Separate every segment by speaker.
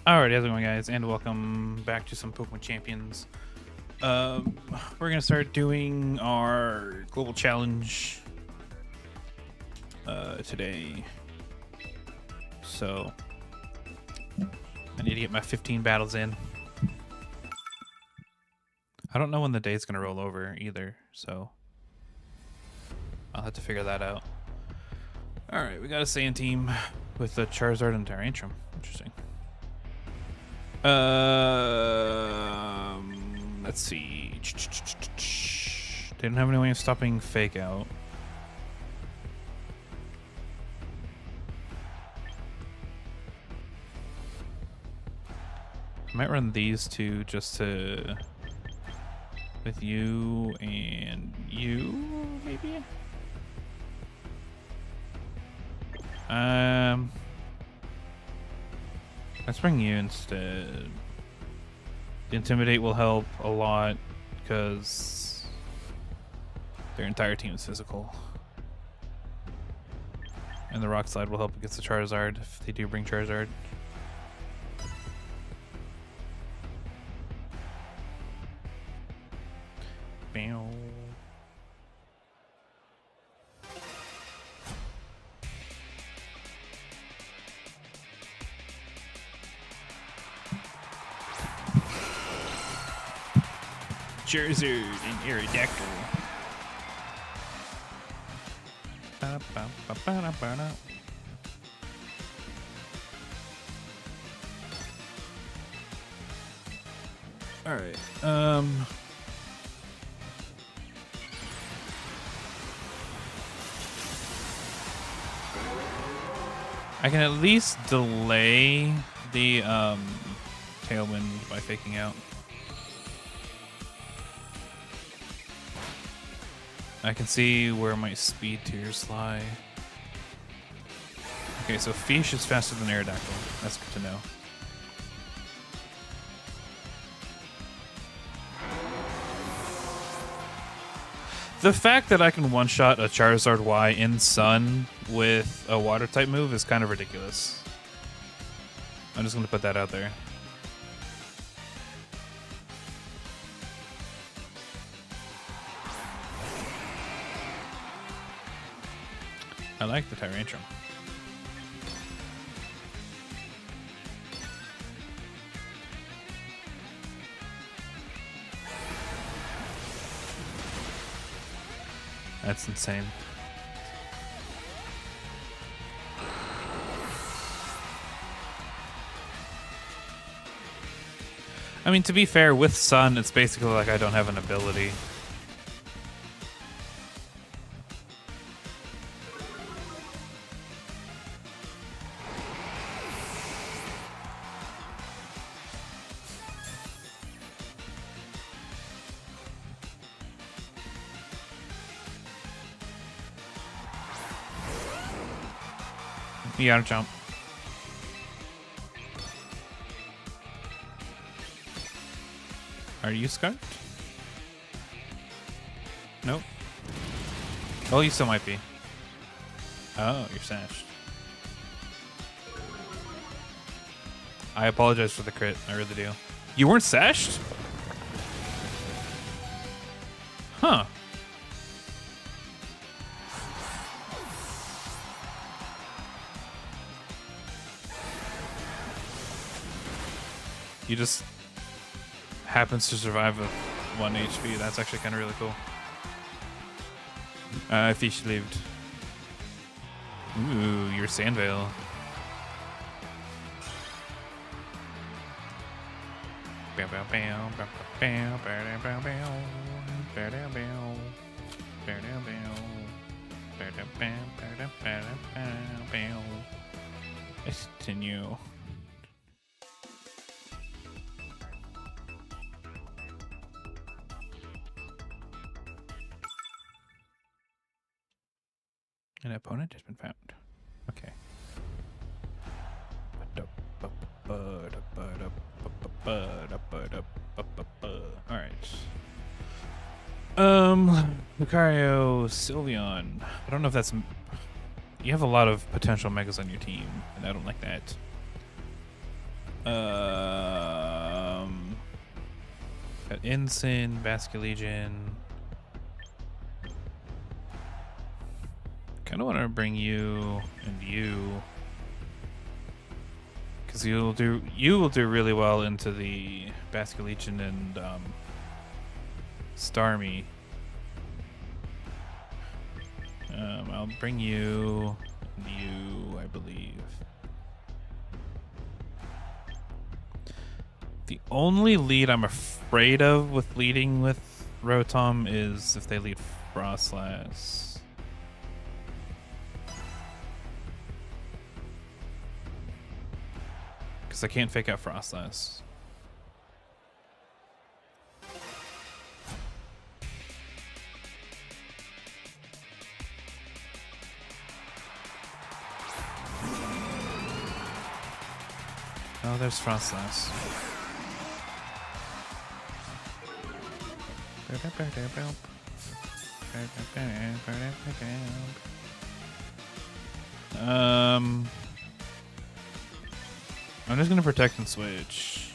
Speaker 1: Alright, how's it going, guys? And welcome back to some Pokemon Champions. We're gonna start doing our global challenge today. So I need to get my 15 battles in. I don't know when the day's gonna roll over either, so I'll have to figure that out. Alright, we got a Saiyan team with a Charizard and Tyrantrum. Interesting. Let's see. They don't have any way of stopping Fake Out. I might run these two just to with you and you, maybe. Let's bring you instead. The Intimidate will help a lot because their entire team is physical. And the Rock Slide will help against the Charizard if they do bring Charizard. Bam. Charizard and Aerodactyl. All right. I can at least delay the Tailwind by faking out. I can see where my speed tiers lie. Okay, so Fish is faster than Aerodactyl. That's good to know. The fact that I can one-shot a Charizard Y in Sun with a Water-type move is kind of ridiculous. I'm just going to put that out there. I like the Tyrantrum. That's insane. I mean, to be fair, with Sun, it's basically like I don't have an ability. You gotta jump. Are you scarfed? Nope. Oh, you still might be. Oh, you're sashed. I apologize for the crit. I really do. You weren't sashed? Huh. You just happens to survive with 1 HP. That's actually kind of really cool. Fish lived. Ooh, you're Sandvale. Bow bow bow bow bow bow bow bow bow bow bow bow. Let's continue. An opponent has been found. Okay. Alright. Lucario, Sylveon. I don't know if that's... You have a lot of potential megas on your team, and I don't like that. Got Ensign, Vasculegion. Kind of want to bring you and you, because you will do really well into the Vasculegion and Starmie. I'll bring you and you, I believe. The only lead I'm afraid of with leading with Rotom is if they lead Frostlass. Because I can't fake out Frostlass. Oh, there's Frostlass. I'm just gonna protect and switch.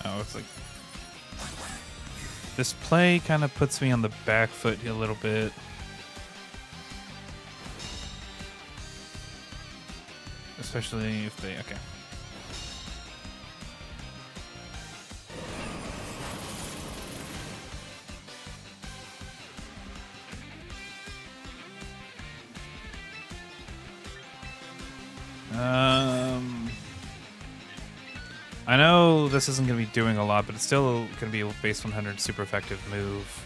Speaker 1: Oh, it's like this play kind of puts me on the back foot a little bit. Especially if they, okay. I know this isn't going to be doing a lot, but it's still going to be a base 100 super effective move.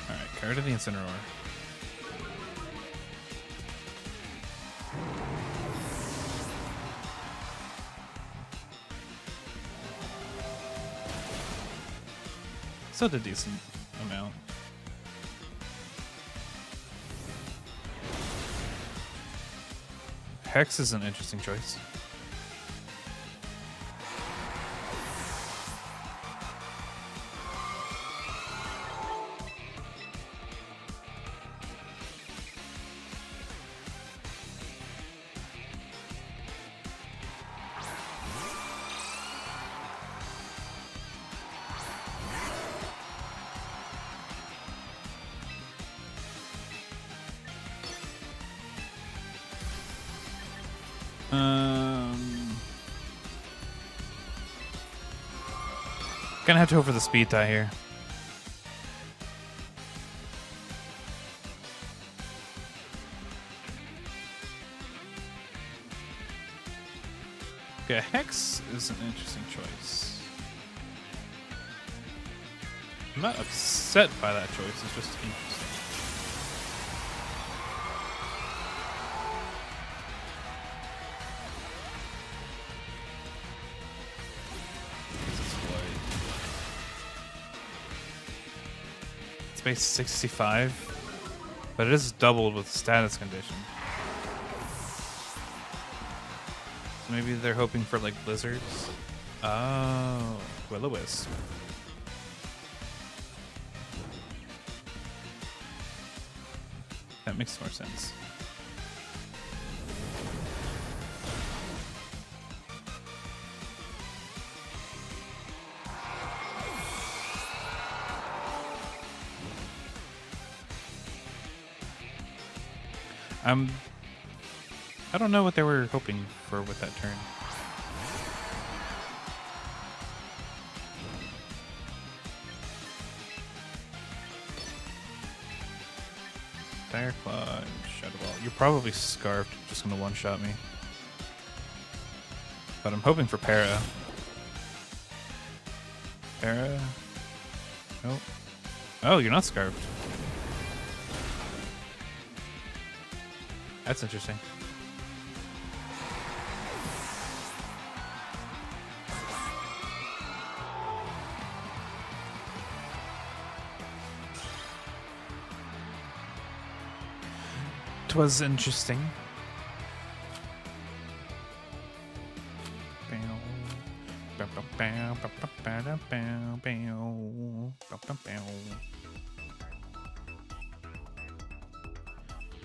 Speaker 1: Alright, card of the Incineroar. Still a decent amount. Hex is an interesting choice. Gonna have to go for the speed tie here. Okay, Hex is an interesting choice. I'm not upset by that choice, it's just interesting. Base 65, but it is doubled with status condition. So maybe they're hoping for like blizzards. Oh, Will-O-Wisp. That makes more sense. I don't know what they were hoping for with that turn. Dire Claw and Shadow Ball. You're probably Scarfed, just gonna one-shot me. But I'm hoping for Para. Para? Nope. Oh, you're not Scarfed. That's interesting. 'Twas interesting.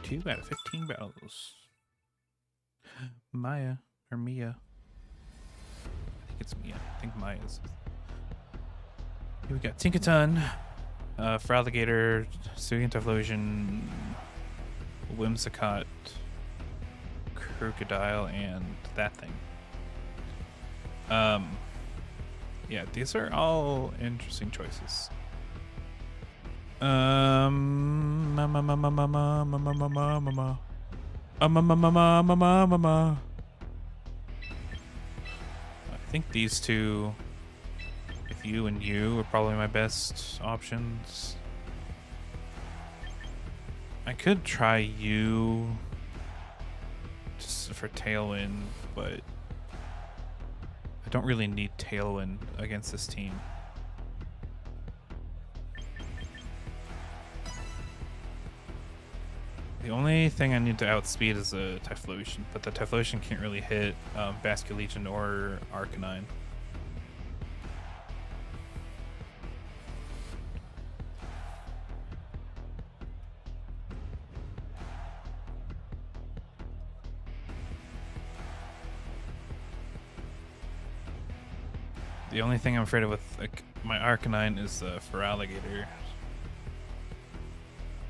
Speaker 1: Two out of 15 battles. Maya or Mia. I think it's Mia. I think Maya's. Here we got Tinkaton, Feraligatr, Suian Typhlosion, Whimsicott, Crocodile, and that thing. Yeah, these are all interesting choices. I think these two, if you and you, are probably my best options. I could try you just for Tailwind, but I don't really need Tailwind against this team. The only thing I need to outspeed is a Typhlosion, but the Typhlosion can't really hit Basculegion or Arcanine. The only thing I'm afraid of with like my Arcanine is the Feraligatr.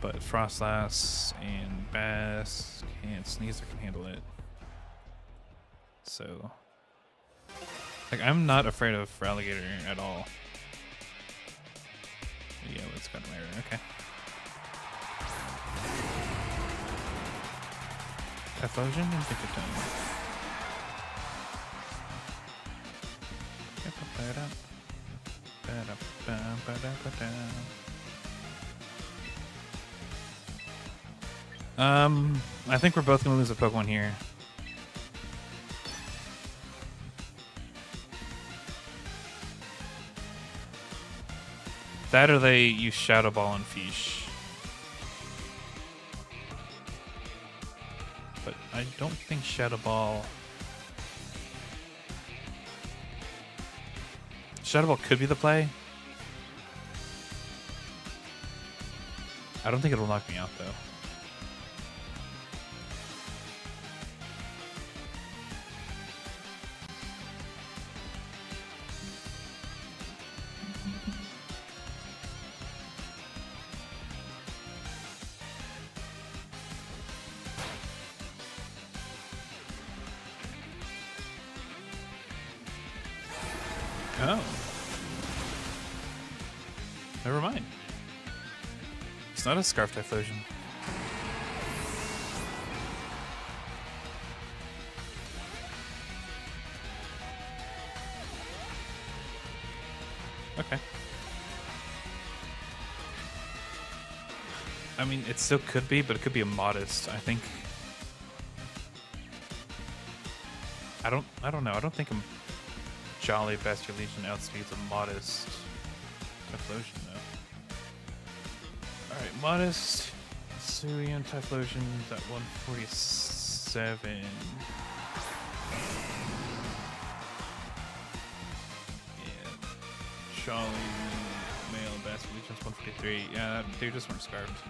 Speaker 1: But Frostlass and Bass and Sneasel can handle it. So, like, I'm not afraid of Feraligatr at all. Yeah, let's go to my area. Okay. Typhlosion and Tinkaton. I think we're both gonna lose a Pokemon here. That or they use Shadow Ball and Fish. But I don't think Shadow Ball... Shadow Ball could be the play. I don't think it'll knock me out though. Oh. Never mind. It's not a Scarf Typhlosion. Okay. I mean, it still could be, but it could be a Modest. I think. I don't know. I don't think a Jolly Basculegion outspeeds a Modest Typhlosion though. Alright, Modest Suian Typhlosion at 147. Yeah. Jolly Male Basculegion's 143. Yeah, they just weren't scarfed.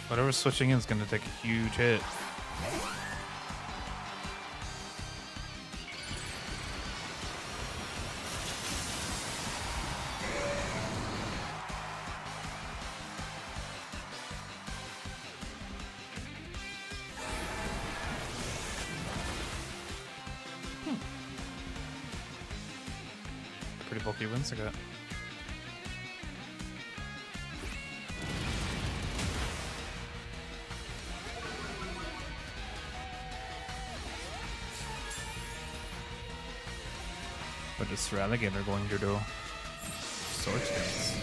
Speaker 1: Whatever's switching in is going to take a huge hit. Pretty bulky wins I got. What is Feraligatr going to do? Sword Stance.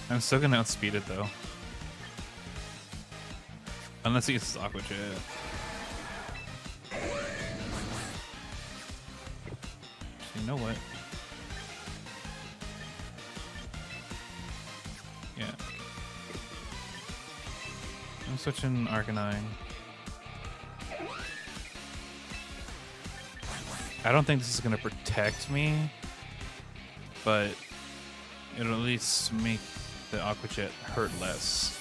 Speaker 1: I'm still gonna outspeed it though. Unless he gets his Aqua Jet. So you know what? Yeah. I'm switching Arcanine. I don't think this is gonna protect me, but it'll at least make the Aqua Jet hurt less.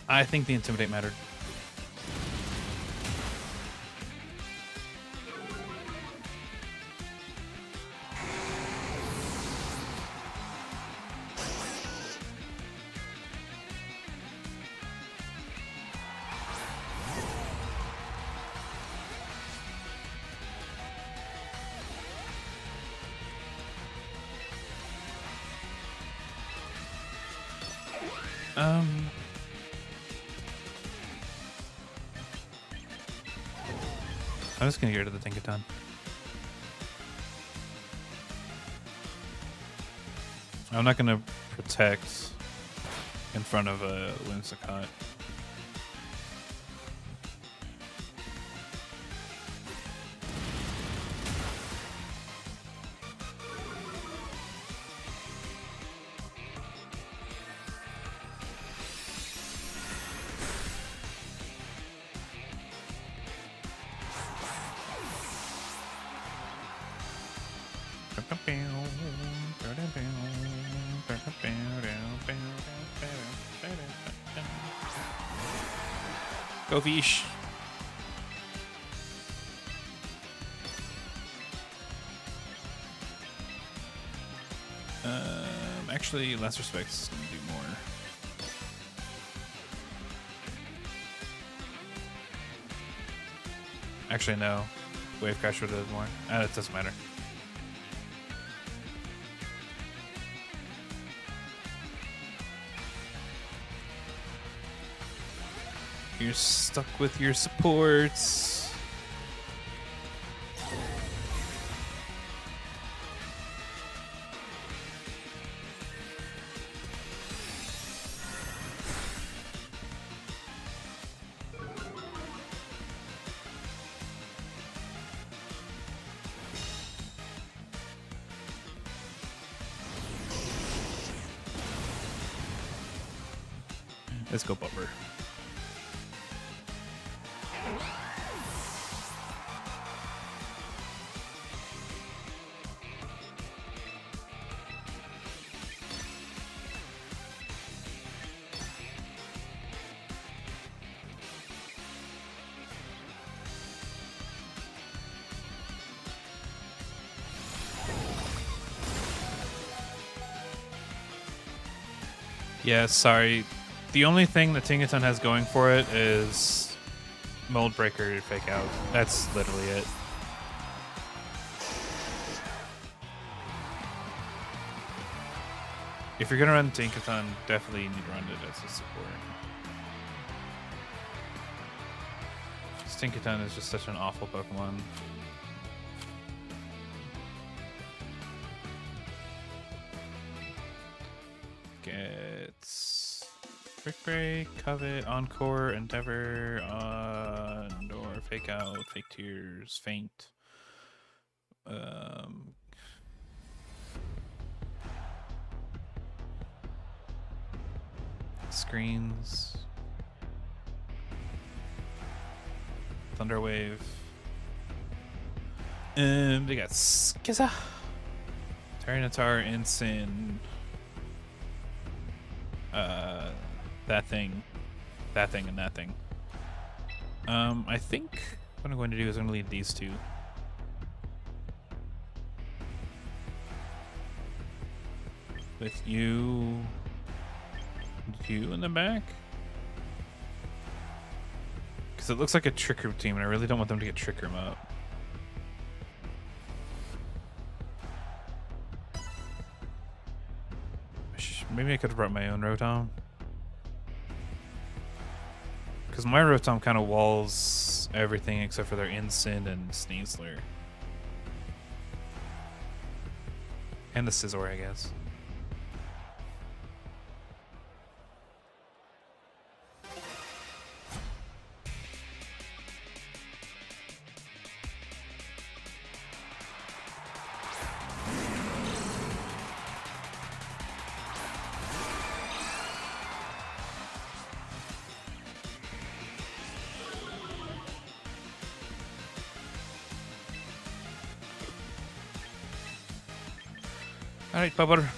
Speaker 1: I think the Intimidate mattered. I'm just gonna get rid of the Tinkaton. I'm not gonna protect in front of a Whimsicott. Go Vish. Actually, Less Respect's gonna do more. Actually, no. Wave Crash would have done more. It doesn't matter. You're stuck with your supports. Let's go, Bumper. Yeah, sorry. The only thing that Tinkaton has going for it is Mold Breaker to Fake Out. That's literally it. If you're gonna run Tinkaton, definitely need to run it as a support. Tinkaton is just such an awful Pokemon. Gets Brick Break, Covet, Encore, Endeavor, or Fake Out, Fake Tears, Faint. Screens. Thunder Wave. They got Skiza, Tyranitar, Ensign. That thing, and that thing. I think what I'm going to do is I'm going to leave these two. With you in the back? Because it looks like a Trick Room team, and I really don't want them to get Trick Room up. Maybe I could have brought my own Rotom. Because my Rotom kind of walls everything except for their Incin and Sneasler. And the Scizor, I guess. Alright, Bubber.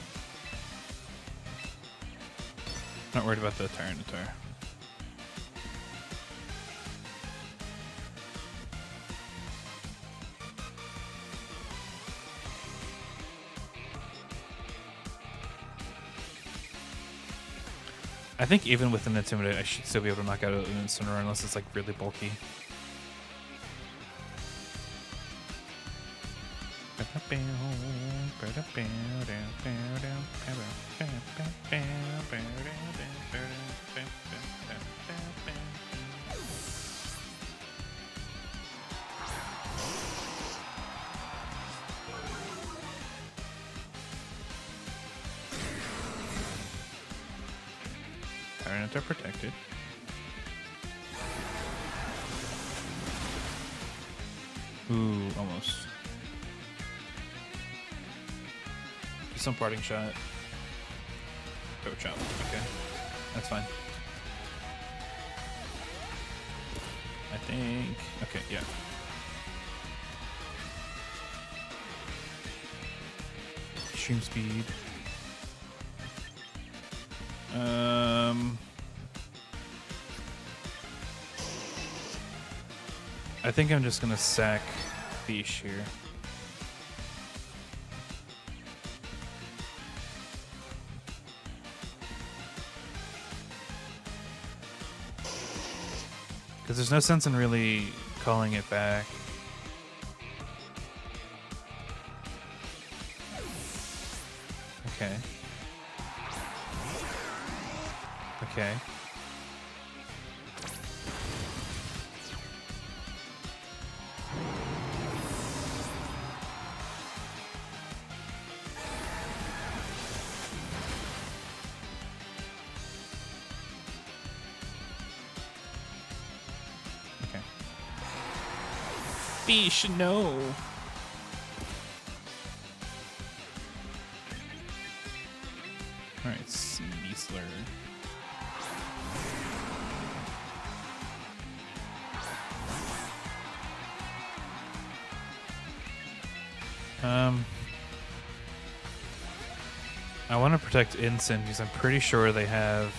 Speaker 1: Not worried about the Tyranitar. I think even with an Intimidate, I should still be able to knock out an Incineroar unless it's like really bulky. Tyranitar protected. Ooh, almost. Some parting shot. Go chop. Okay. That's fine. I think. Okay, yeah. Extreme speed. I think I'm just gonna sack Fish here. Because there's no sense in really calling it back. Okay. Okay. Fish, no. Alright, Sneasler. I want to protect Incin because I'm pretty sure they have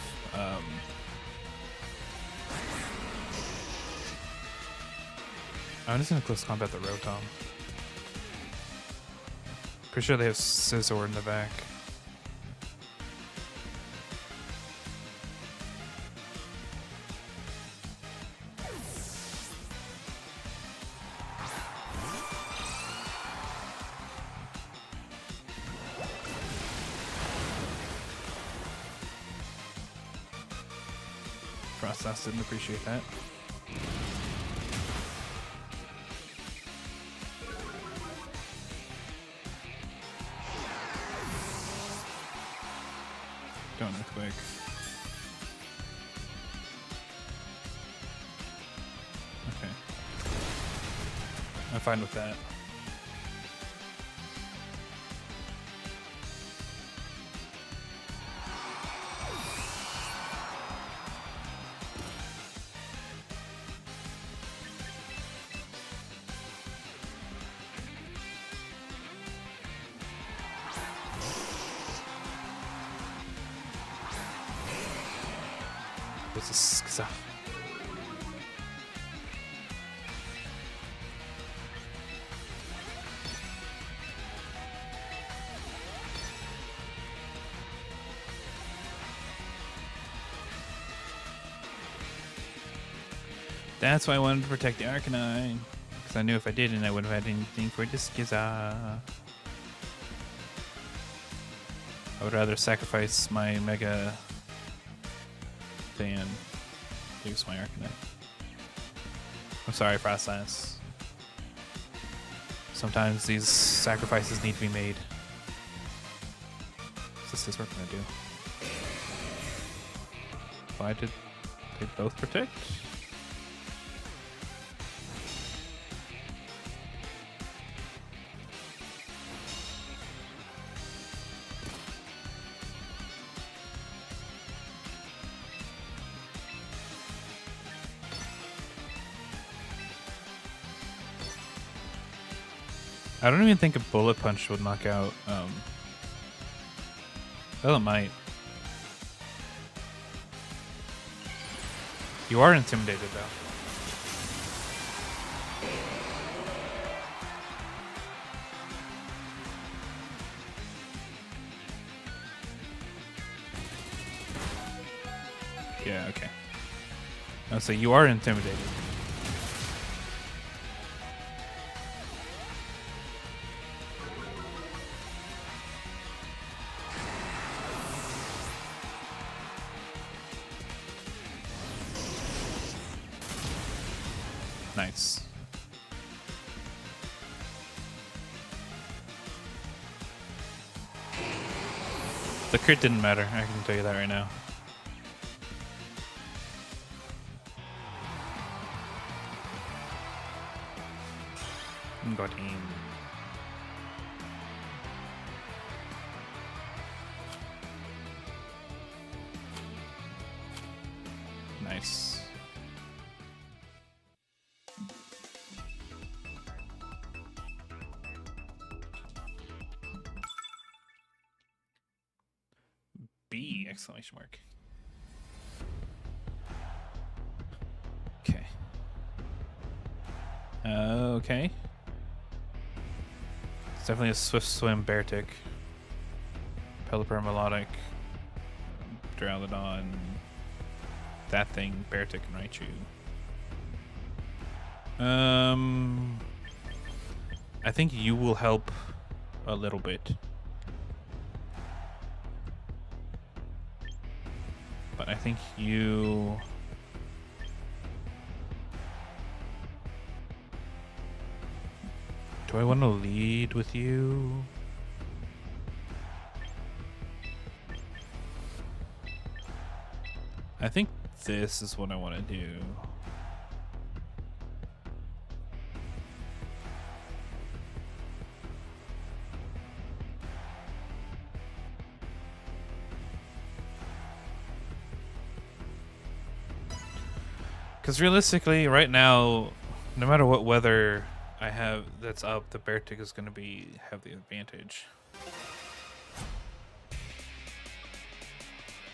Speaker 1: I'm just gonna close combat the Rotom. Pretty sure they have Scizor in the back. Frostlass didn't appreciate that. Don't earthquake. Okay. I'm fine with that. What's this? That's why I wanted to protect the Arcanine. Because I knew if I didn't, I wouldn't have had anything for this Skiza. I would rather sacrifice my Mega than use my Arcanine. I'm sorry, Process. Sometimes these sacrifices need to be made. What's this work gonna do? Why did they both protect? I don't even think a bullet punch would knock out. Well, it might. You are intimidated, though. Yeah, okay. I'll say you are intimidated. Nice. The crit didn't matter, I can tell you that right now. Got him. Nice. B! Exclamation mark. Okay. Okay. It's definitely a Swift Swim Beartic. Pelipper Melodic. Duraludon. That thing, Beartic and Raichu. I think you will help a little bit. But I think you... Do I want to lead with you? I think this is what I want to do. Because realistically, right now, no matter what weather I have that's up, the Beartic is going to have the advantage.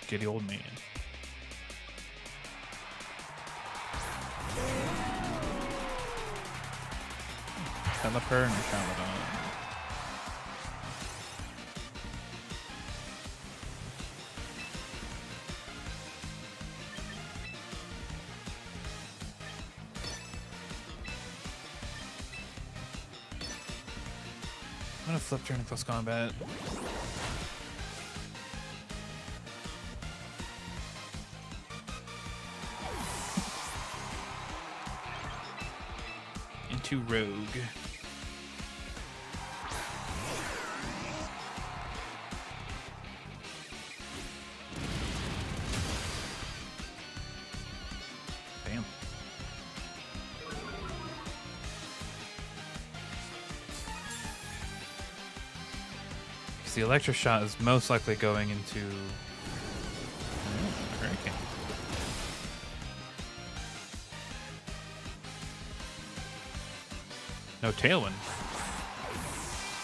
Speaker 1: Giddy old man. Pelipper and Duraludon. I'm gonna flip turn in close combat. Into Rogue. Bam. Because the Electro Shot is most likely going into Hurricane. No, Tailwind.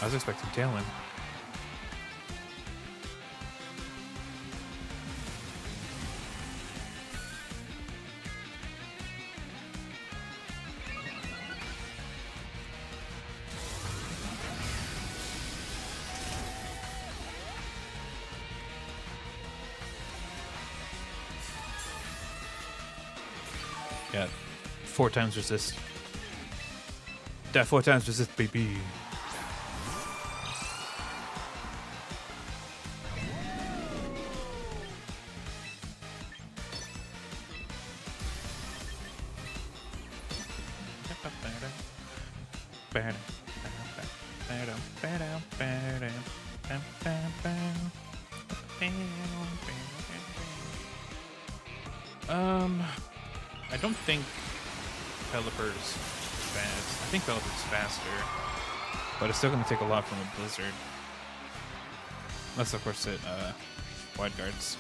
Speaker 1: I was expecting Tailwind. Yeah, 4 times resist. That 4 times resist, baby. I don't think Pelipper's fast. I think Pelipper's faster, but it's still going to take a lot from a Blizzard. Unless, of course, it wide guards.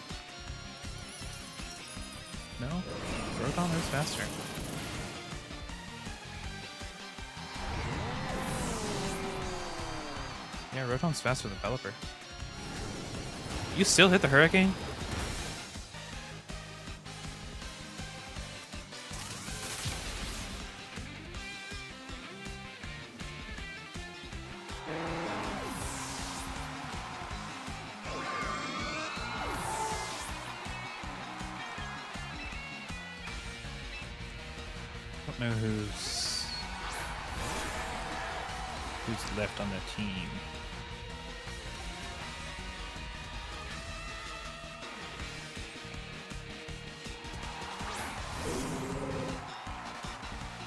Speaker 1: No, Rotom is faster. Yeah, Rotom's faster than Pelipper. You still hit the Hurricane? I don't know who's left on the team.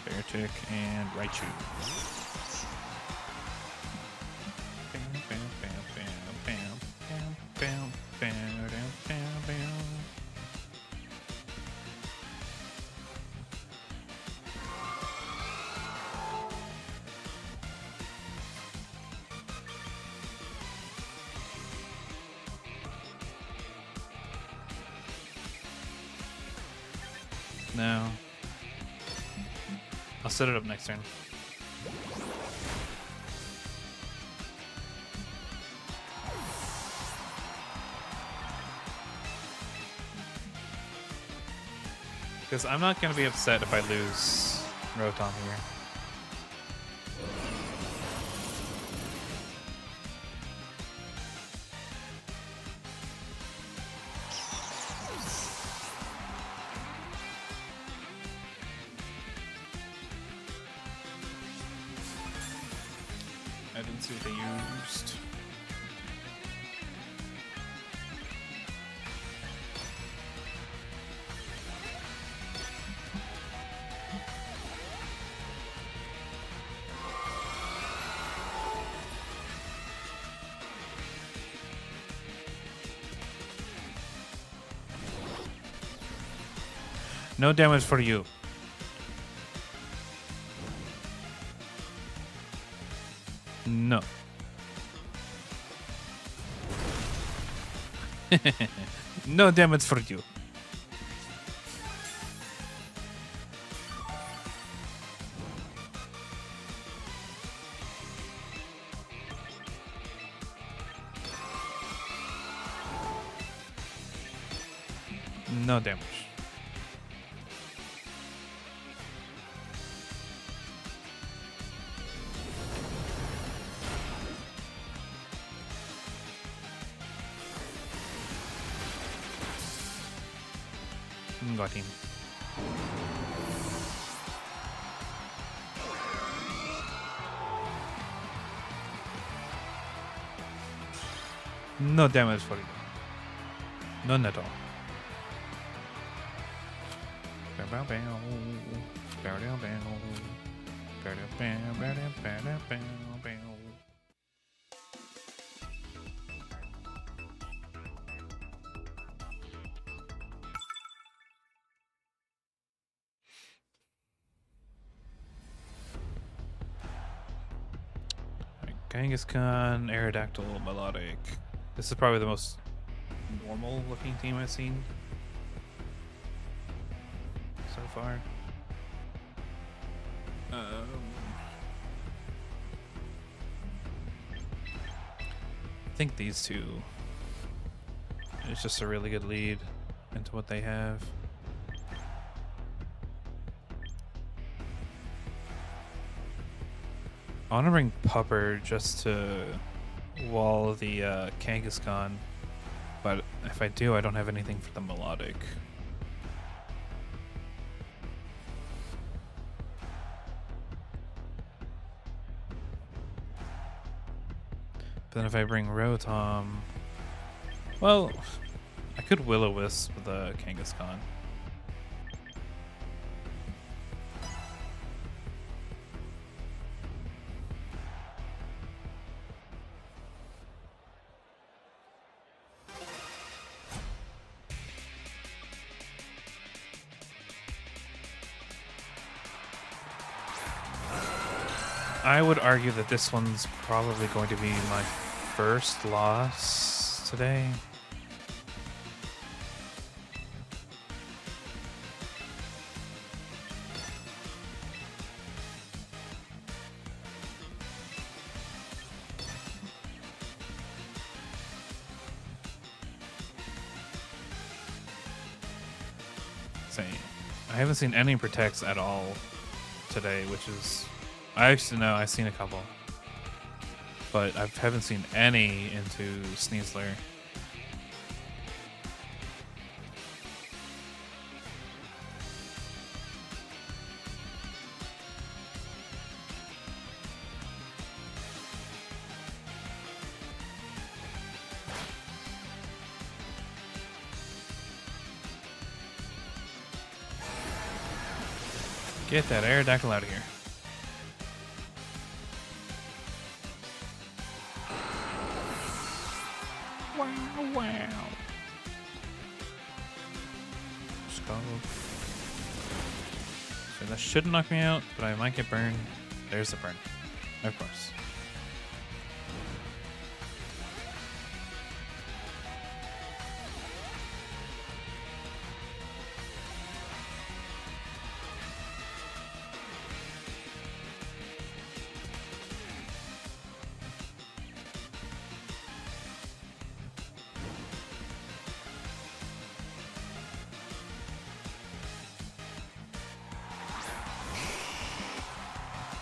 Speaker 1: Beartick and Raichu. No. I'll set it up next turn. Because I'm not going to be upset if I lose Rotom here. I didn't see what they used. No damage for you. No. No damage for you. No damage. Got him. No damage for you. None at all. Kangaskhan, Aerodactyl, Melodic. This is probably the most normal looking team I've seen so far. I think these two, it's just a really good lead into what they have. I want to bring Pupper just to wall the Kangaskhan, but if I do, I don't have anything for the Melodic. But then if I bring Rotom, well, I could Will-O-Wisp the Kangaskhan. I would argue that this one's probably going to be my first loss today. I haven't seen any protects at all today, which is... I've seen a couple. But I haven't seen any into Sneasler. Get that Aerodactyl out of here. Wow, wow. Skull. So that shouldn't knock me out, but I might get burned. There's the burn. Of course.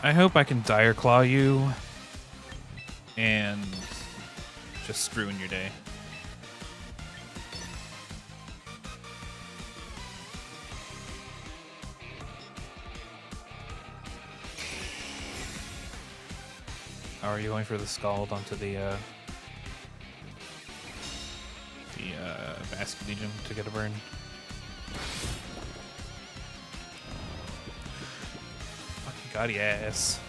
Speaker 1: I hope I can Dire Claw you and just ruin your day. How are you going for the Scald onto the Basket Legion to get a burn? God, yes.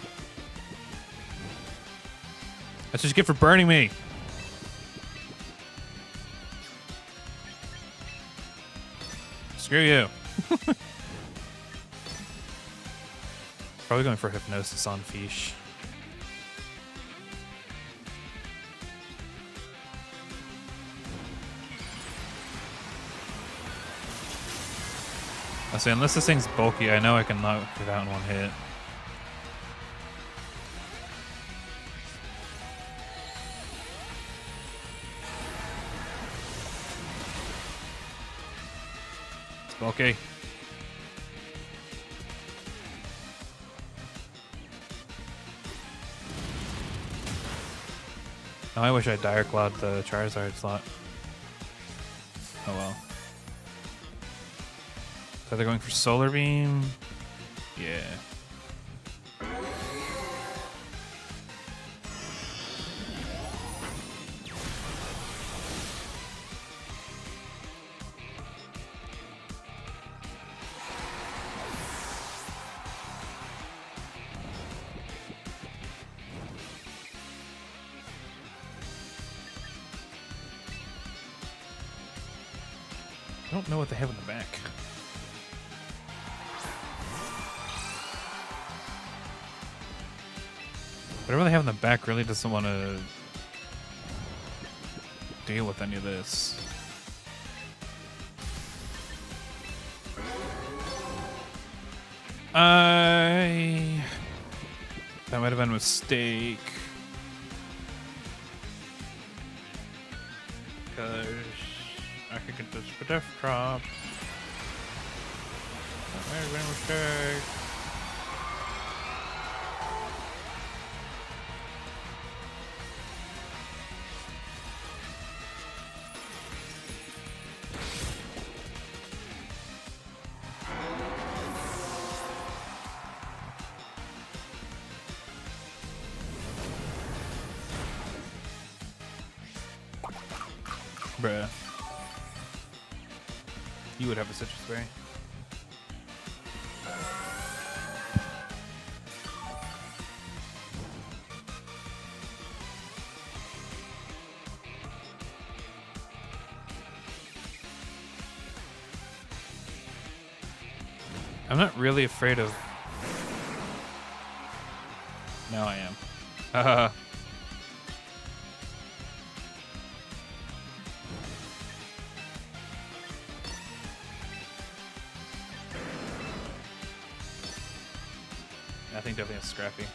Speaker 1: That's what you get for burning me. Screw you. Probably going for Hypnosis on Fish. I say, unless this thing's bulky, I know I can knock it out in one hit. Okay. Oh, I wish I Dire Clawed the Charizard slot. Oh well. So they're going for Solar Beam? Yeah. I don't know what they have in the back. Whatever they have in the back really doesn't want to deal with any of this. That might have been a mistake. Because I could get this for Death Drop. That might have been a mistake. Bruh. You would have a Citrus Berry. I'm not really afraid of Now I am. I think definitely it's Scrappy.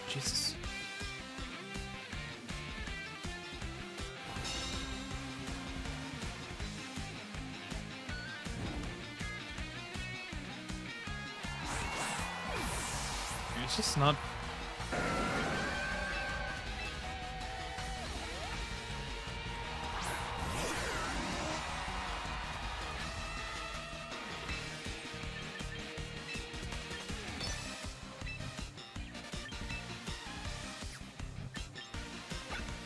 Speaker 1: Jesus. It's just not.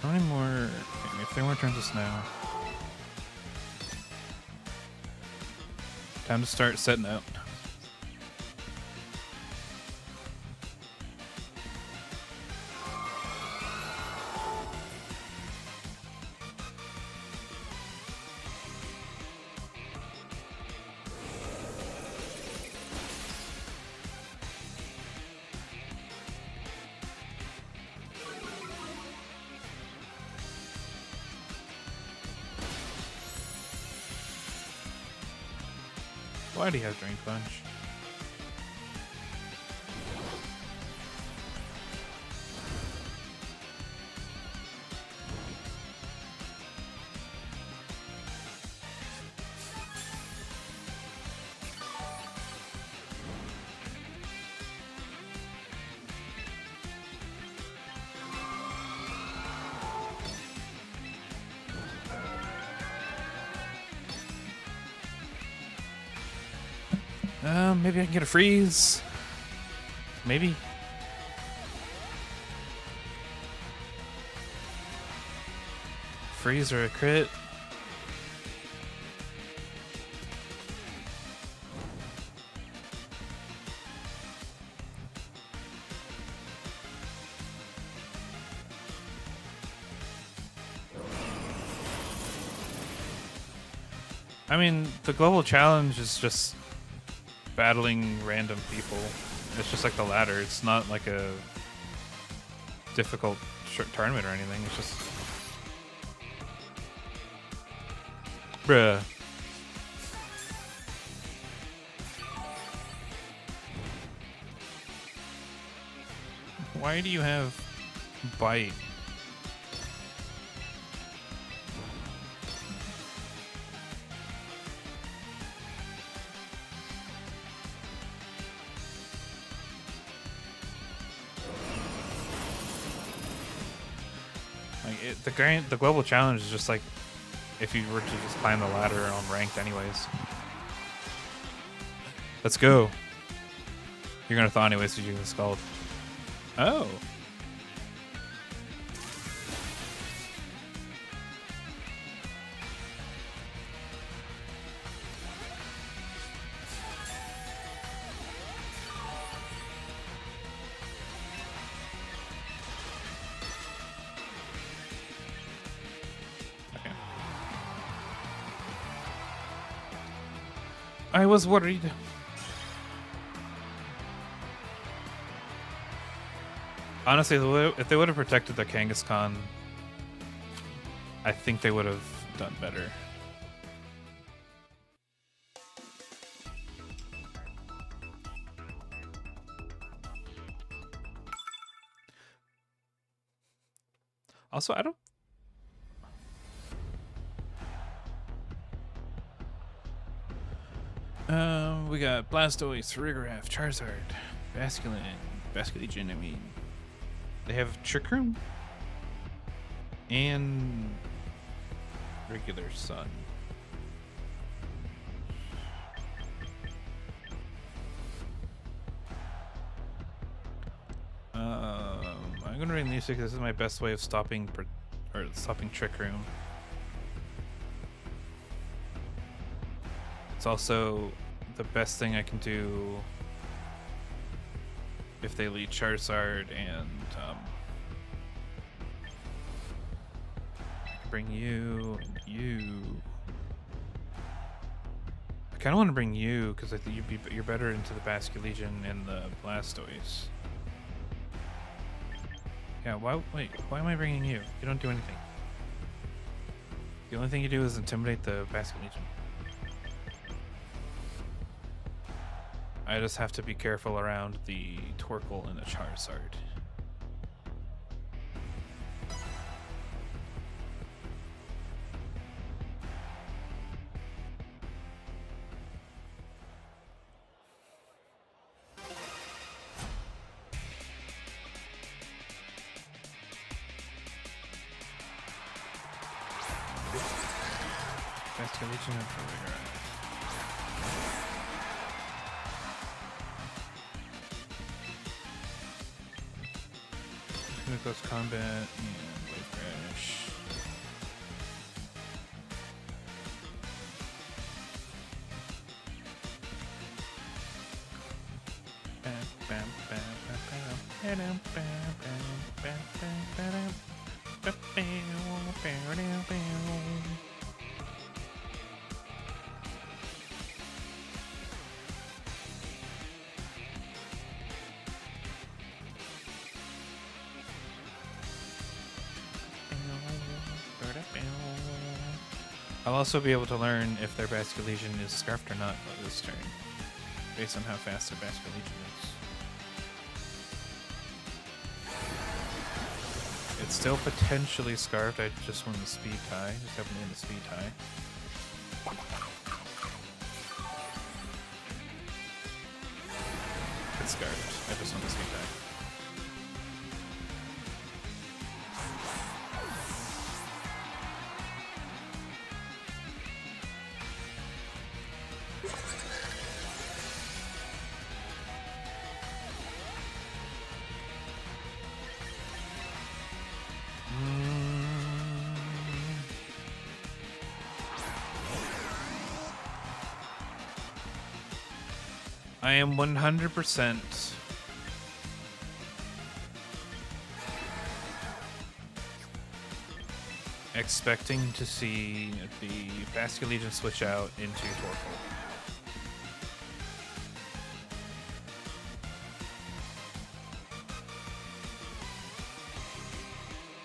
Speaker 1: How many more? Okay, if 3 more turns of snow. Time to start setting out. Why do you have Drink Punch? Maybe I can get a freeze. Maybe. Freeze or a crit. I mean, the global challenge is just battling random people. It's just like the ladder. It's not like a difficult tournament or anything. It's just... Bruh. Why do you have bite? The global challenge is just like if you were to just climb the ladder on ranked anyways. Let's go. You're gonna thaw anyways because you get Scald. Oh. I was worried. Honestly, if they would have protected the Kangaskhan, I think they would have done better. Also, I don't... we got Blastoise, Farigiraf, Charizard, Basculegion, I mean. They have Trick Room and regular Sun. I'm gonna release it because this is my best way of stopping Trick Room. It's also the best thing I can do if they lead Charizard and bring you and you. kind of want to bring you because I think you're better into the Basculegion and the Blastoise. Yeah. Wait. Why am I bringing you? You don't do anything. The only thing you do is intimidate the Basculegion. I just have to be careful around the Torkoal and the Charizard. Basculegion and Ferreira. Close combat and Wave Crash. I'll also be able to learn if their Basculegion is scarfed or not this turn, based on how fast their Basculegion is. It's still potentially scarfed, I just won the speed tie, just happened to win the speed tie. It's scarfed, I just won the speed tie. I am 100% expecting to see the Basculegion switch out into Torkoal.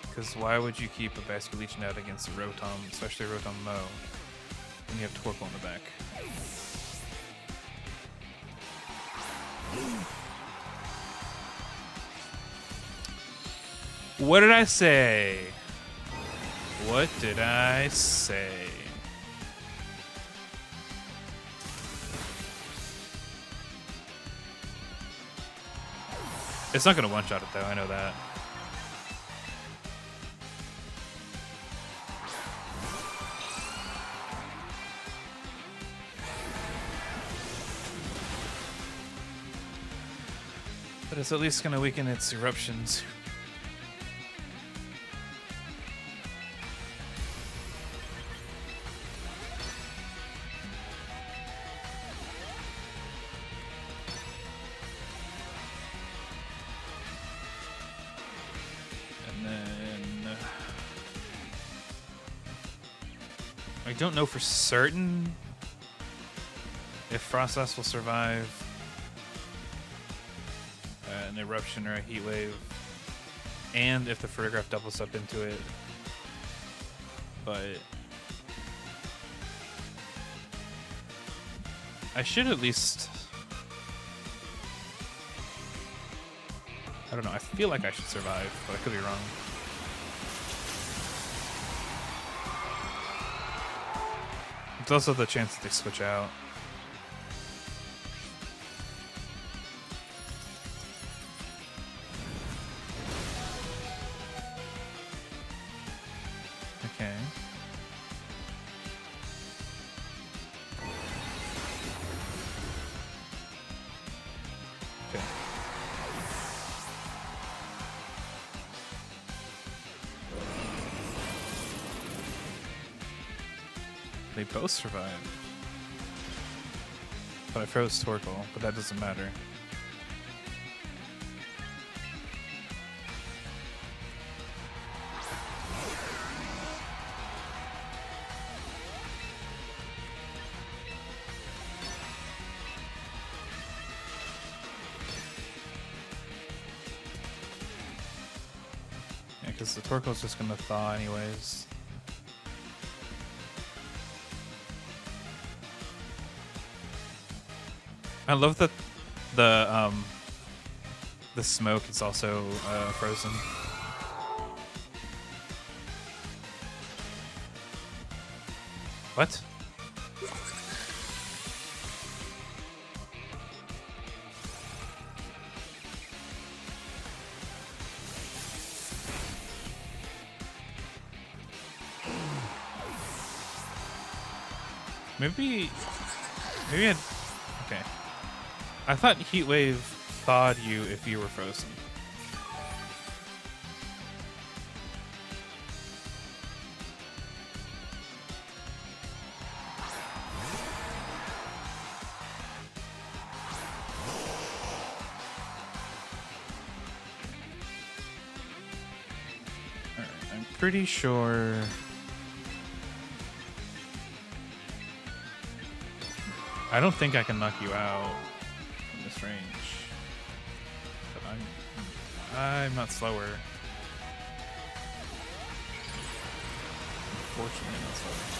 Speaker 1: Because why would you keep a Basculegion out against a Rotom, especially a Rotom Mo, when you have Torkoal in the back? What did I say? What did I say? It's not gonna one-shot it though, I know that. But it's at least gonna weaken its eruptions. I don't know for certain if Frostlass will survive an eruption or a heat wave, and if the Photograph doubles up into it, but I should at least, I don't know, I feel like I should survive, but I could be wrong. It's also the chance that they switch out. Okay. Okay. They both survived. But I froze Torkoal, but that doesn't matter. because the Torkoal's just gonna thaw anyways. I love that the smoke is also frozen. What? Maybe I... Okay. I thought Heatwave thawed you if you were frozen. Alright, I'm pretty sure... I don't think I can knock you out from this range. But I'm not slower. Unfortunately, I'm not slower.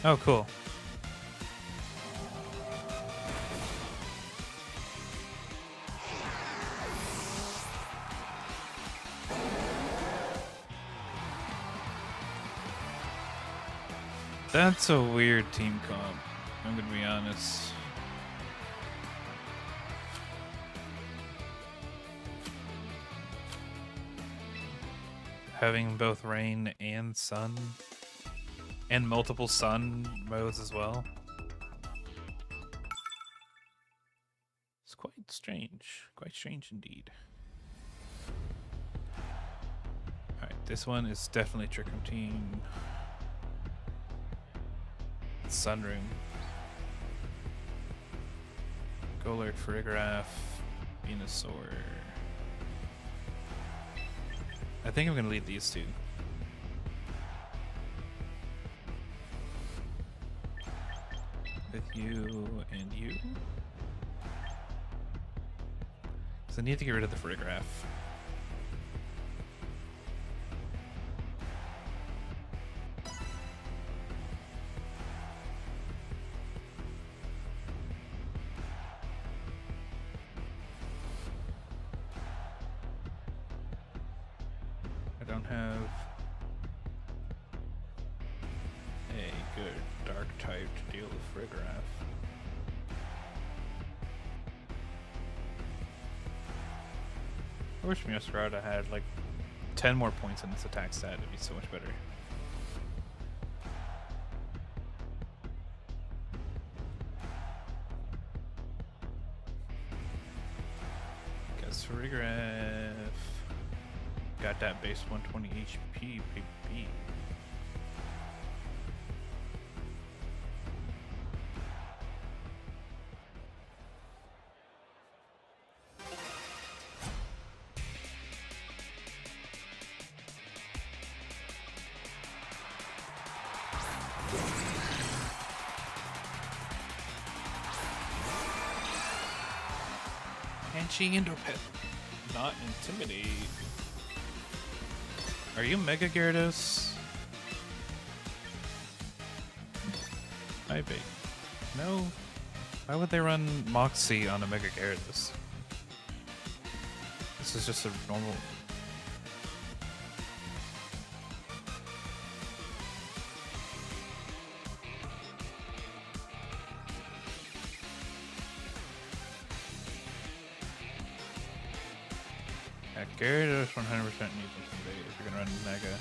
Speaker 1: Oh, cool. That's a weird team comp, I'm gonna be honest. Having both rain and sun. And multiple sun modes as well. It's quite strange indeed. Alright, this one is definitely Trick Routine. Sunroom. Golurk, Farigiraf, Venusaur. I think I'm gonna lead these two. With you and you. So I need to get rid of the Farigiraf. I don't have a good dark type to deal with Farigiraf. I wish Meowscarada had like 10 more points in its attack stat, it'd be so much better. Guess Farigiraf got that base 120 HP, baby. Banshee Indopet. Not Intimidate. Are you Mega Gyarados? Might be. No. Why would they run Moxie on a Mega Gyarados? This is just a normal... Gyarados 100% needs Intimidate if you're gonna run Mega.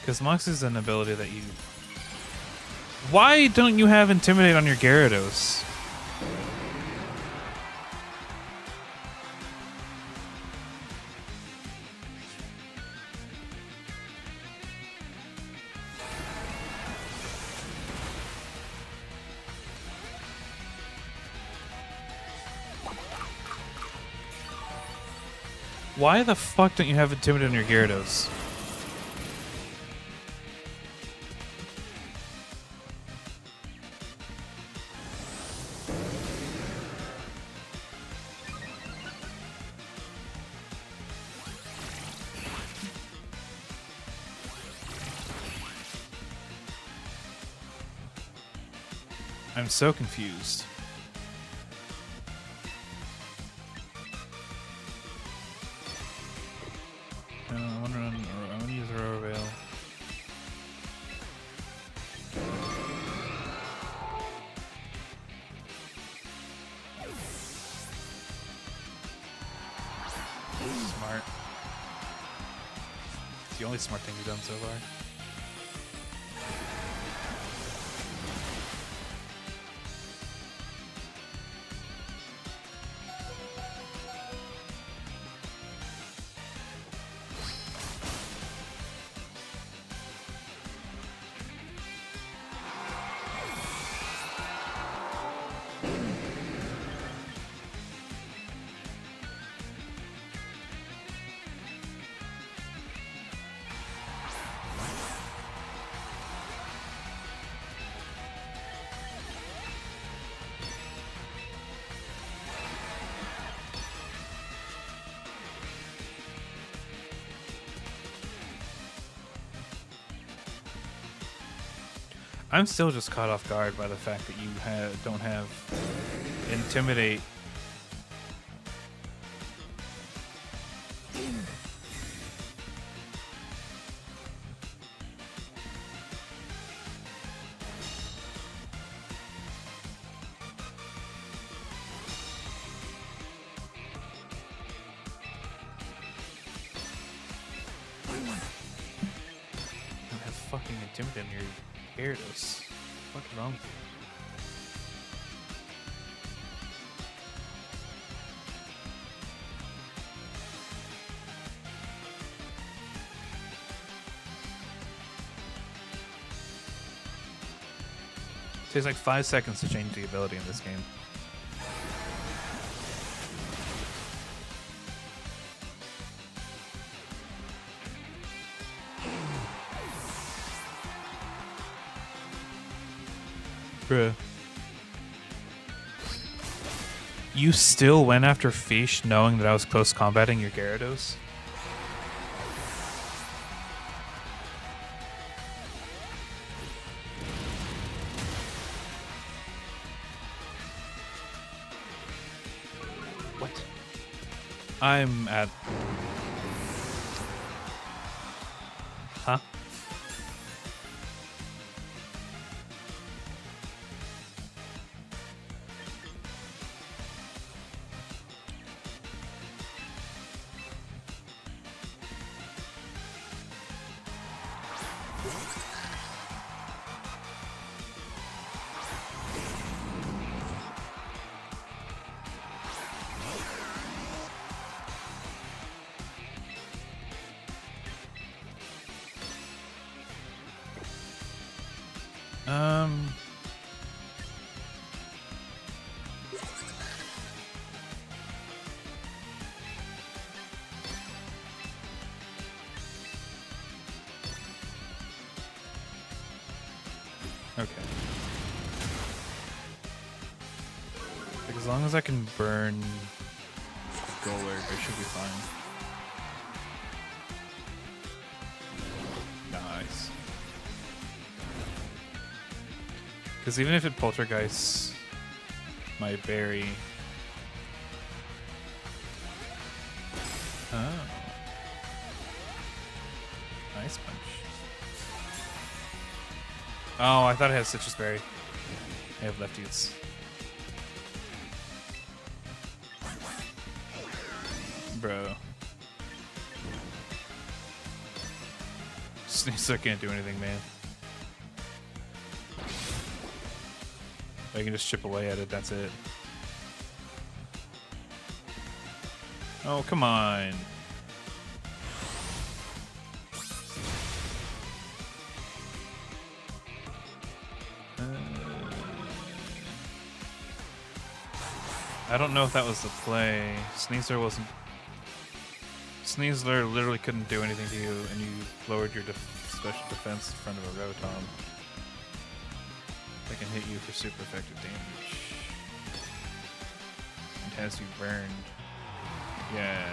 Speaker 1: Because Mox is an ability that you Why don't you have Intimidate on your Gyarados? Why the fuck don't you have Intimidate on your Gyarados? I'm so confused. I'm gonna use Aurora Veil. Smart. It's the only smart thing you've done so far. I'm still just caught off guard by the fact that you don't have Intimidate. You have fucking Intimidate in your Gyarados. What is wrong with you? It takes like 5 seconds to change the ability in this game. Bruh. You still went after Fish knowing that I was close combating your Gyarados? What? I'm at... Huh? Okay. Like, as long as I can burn Golurk, I should be fine. Nice. Because even if it poltergeists my berry... Oh. Nice punch. Oh, I thought I had Citrus Berry. I have lefties. Bro. Sneasler can't do anything, man. I can just chip away at it, that's it. Oh, come on. I don't know if that was the play. Sneasler wasn't... Sneasler literally couldn't do anything to you, and you lowered your special defense in front of a Rotom. That can hit you for super effective damage. And has you burned. Yeah.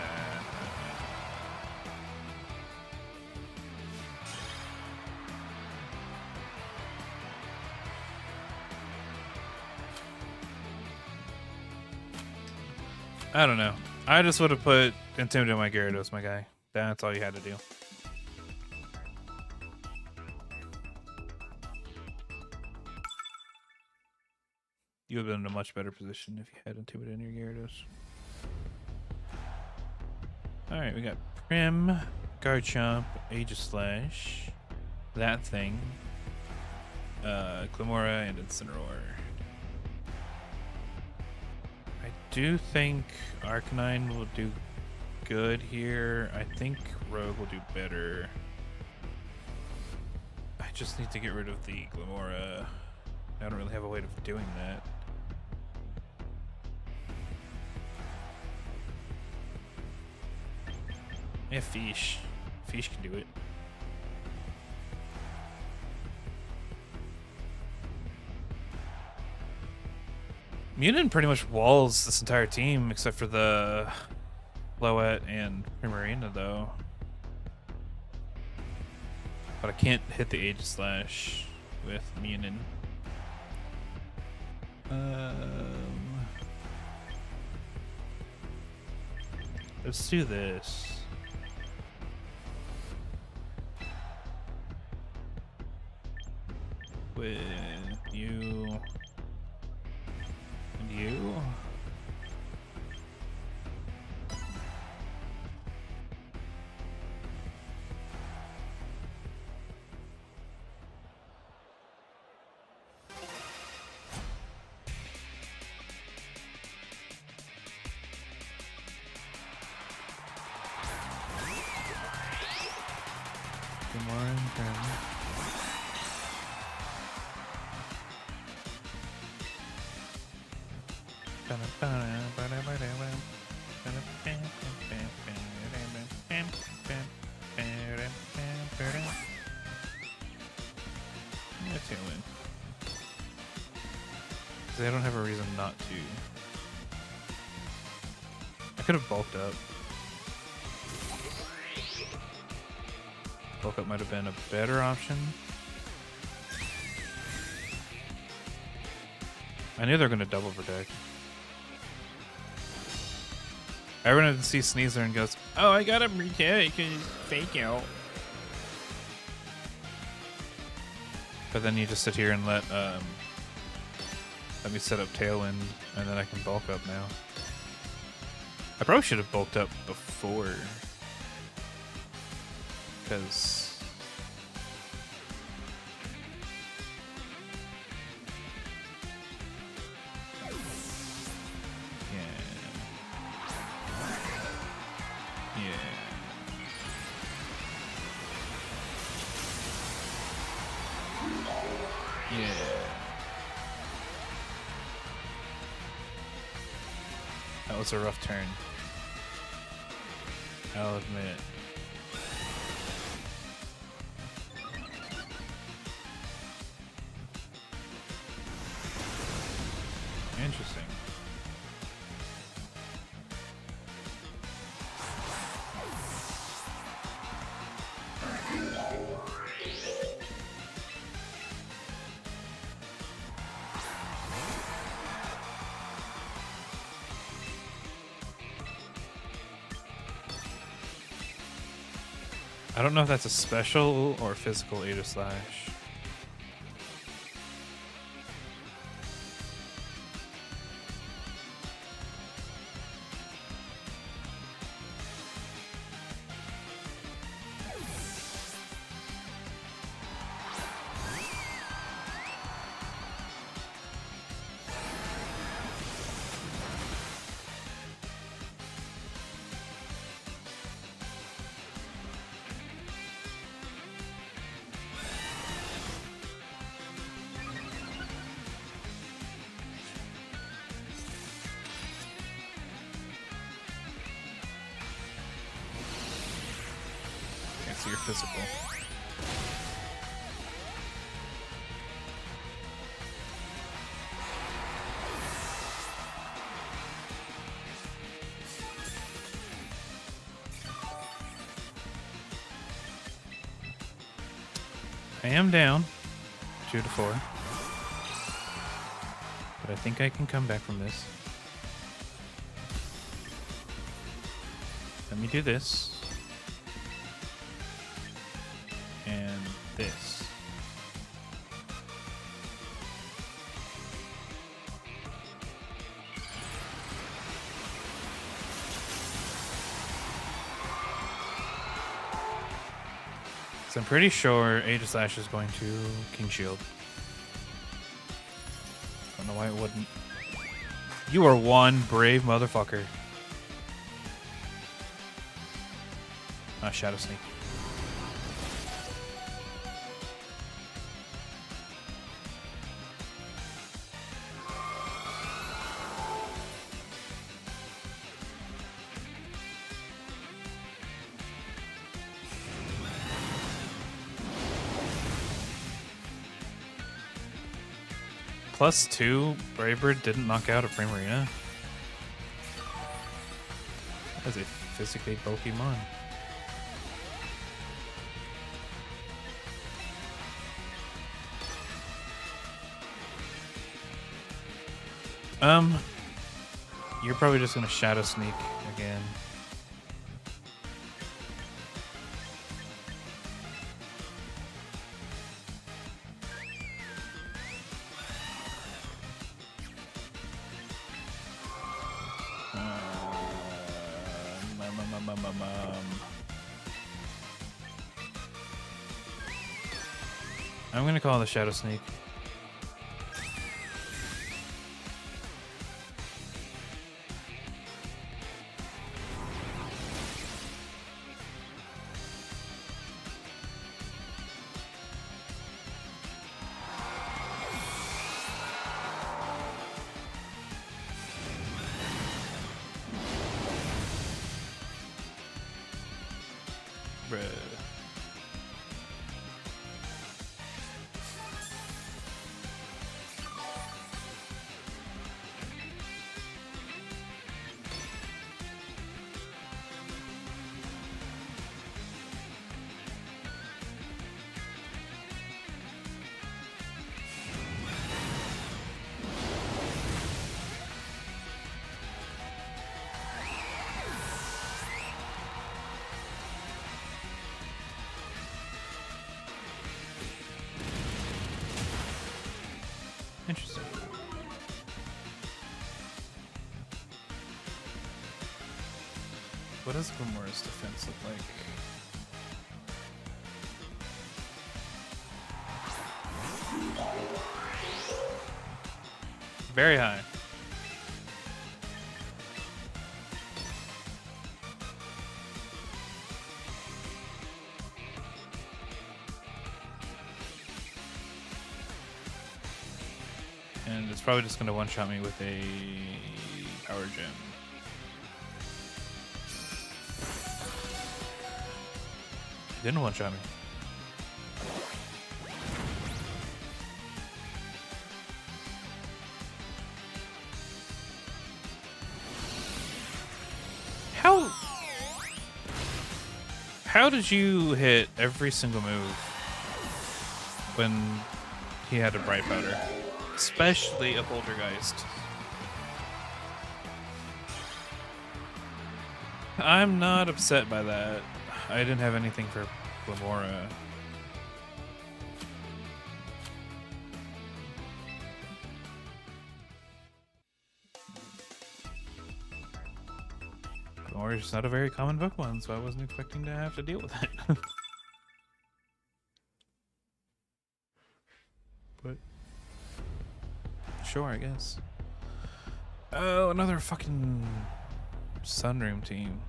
Speaker 1: I don't know. I just would have put Intimidate my Gyarados, my guy. That's all you had to do. You would have been in a much better position if you had Intimidate your Gyarados. Alright, we got Prim, Garchomp, Aegislash, that thing, Clamora, and Incineroar. I do think Arcanine will do good here. I think Rogue will do better. I just need to get rid of the Clamora. I don't really have a way of doing that. Yeah, Fish. Fish can do it. Munin pretty much walls this entire team except for the Floette and Primarina, though. But I can't hit the Aegislash with Munin. Let's do this. With you and you. Good morning, friend. Tailwind. Because I don't have a reason not to. I could have bulked up. Bulk up might have been a better option. I knew they were going to double protect. Everyone sees Sneasler and goes, "Oh, I got him retake and fake out." But then you just sit here and let me set up Tailwind, and then I can bulk up now. I probably should have bulked up before, because that was a rough turn, I'll admit. Interesting. I don't know if that's a special or physical Aegislash. to your physical. I am down 2 to 4, but I think I can come back from this. Let me do this and this. So I'm pretty sure Aegislash is going to King Shield. Don't know why it wouldn't. You are one brave motherfucker. Ah, Shadow Sneak. +2, Bravebird didn't knock out a Primarina. That is a physically Pokemon. You're probably just gonna Shadow Sneak again. I'm gonna call the Shadow Sneak. Interesting. What does Glimmer's defense look like? Very high. And it's probably just going to one-shot me with a Power Gem. Didn't one-shot me. How did you hit every single move when he had a Bright Powder? Especially a Poltergeist. I'm not upset by that. I didn't have anything for Glamora. Glamora's not a very common Pokemon, so I wasn't expecting to have to deal with it. But sure, I guess. Oh, another fucking Sunroom team.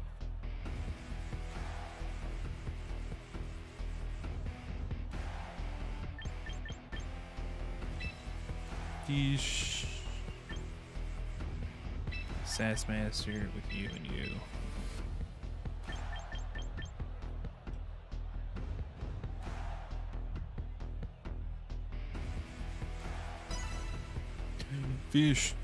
Speaker 1: Yeesh. Sassmaster with you and you. fish.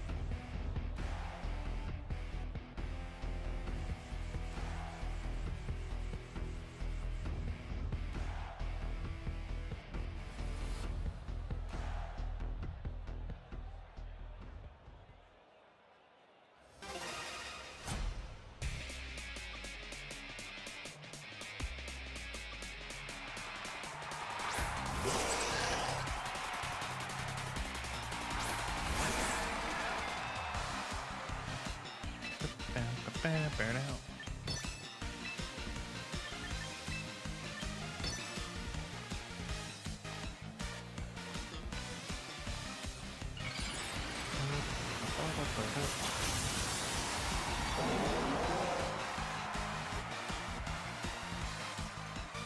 Speaker 1: Burn out.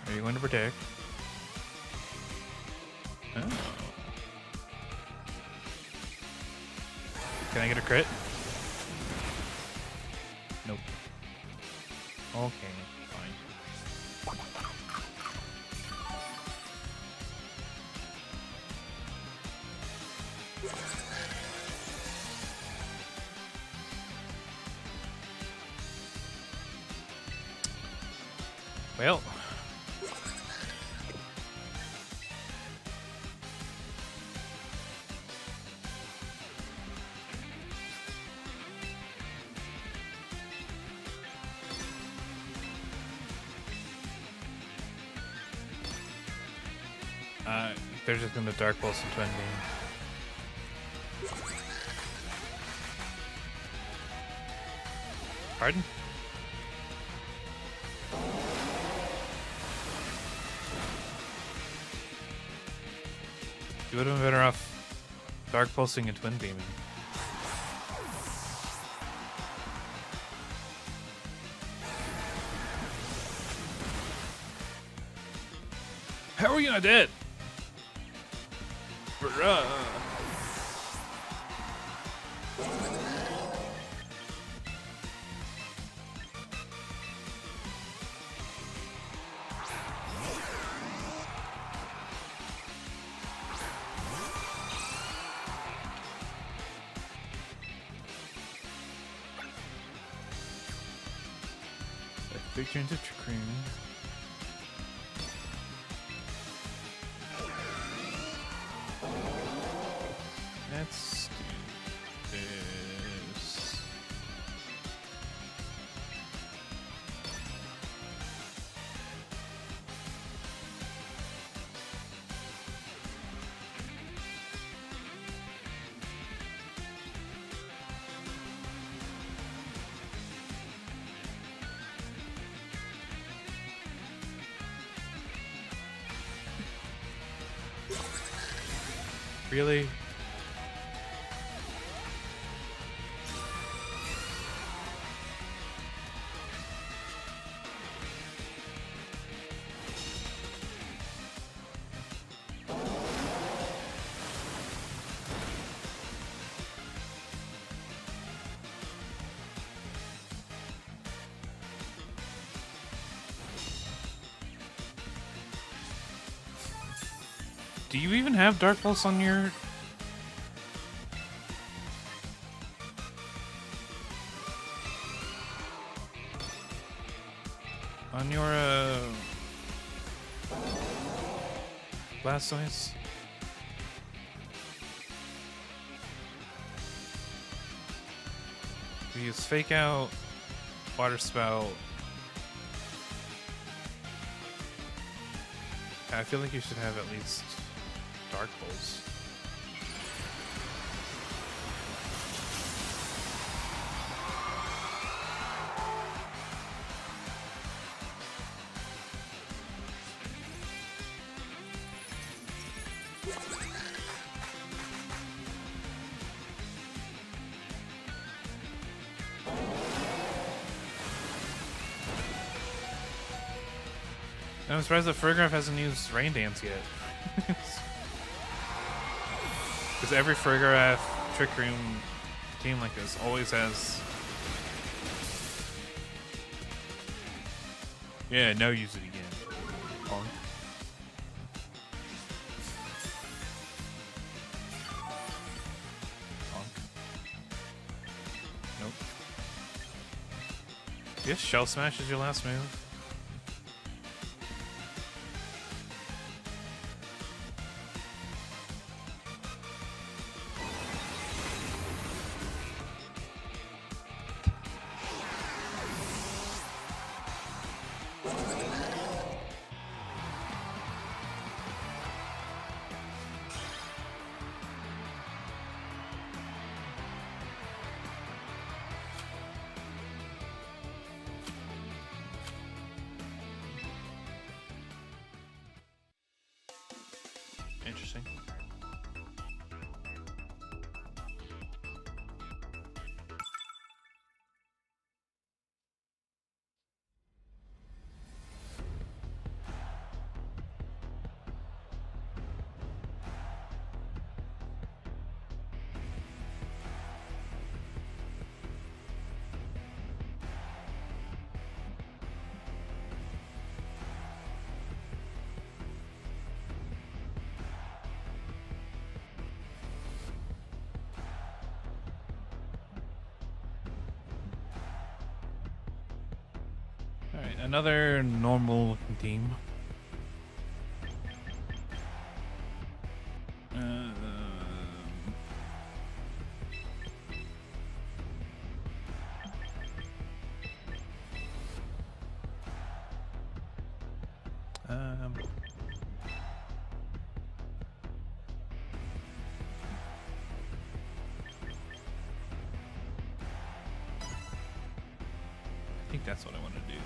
Speaker 1: Are you going to protect? Oh. Can I get a crit? Nope. Okay, fine. Well. They're just gonna Dark Pulse and Twin Beam. Pardon? You would have been better off Dark Pulsing and Twin Beaming. How are you not dead? Bruh. Big turns of cream. Let's do this. Really? Do you even have Dark Pulse on your... on your, Blastoise? We use Fake Out, Water Spout. I feel like you should have at least Dark Pulse. I'm surprised that Fergraph hasn't used Rain Dance yet. Because every Fergraph Trick Room team like this always has... Yeah, no, use it again. Punk. Punk. Yes, Shell Smash is your last move. Interesting. Alright, another normal looking team. I think that's what I want to do.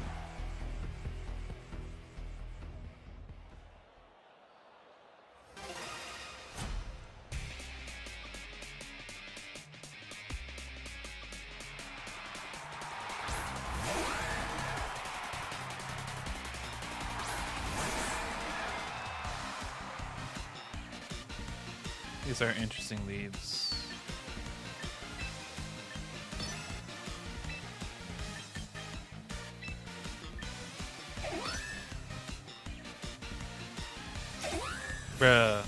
Speaker 1: These are interesting leads. Bruh.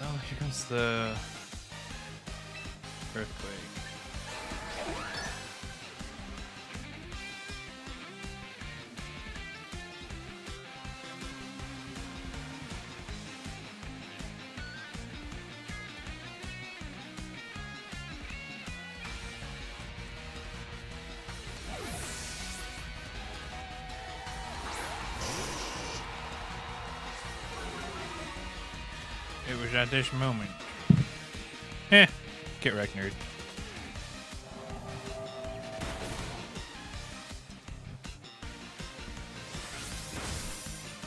Speaker 1: Oh, here comes the earthquake. It was at this moment. Get wrecked, nerd.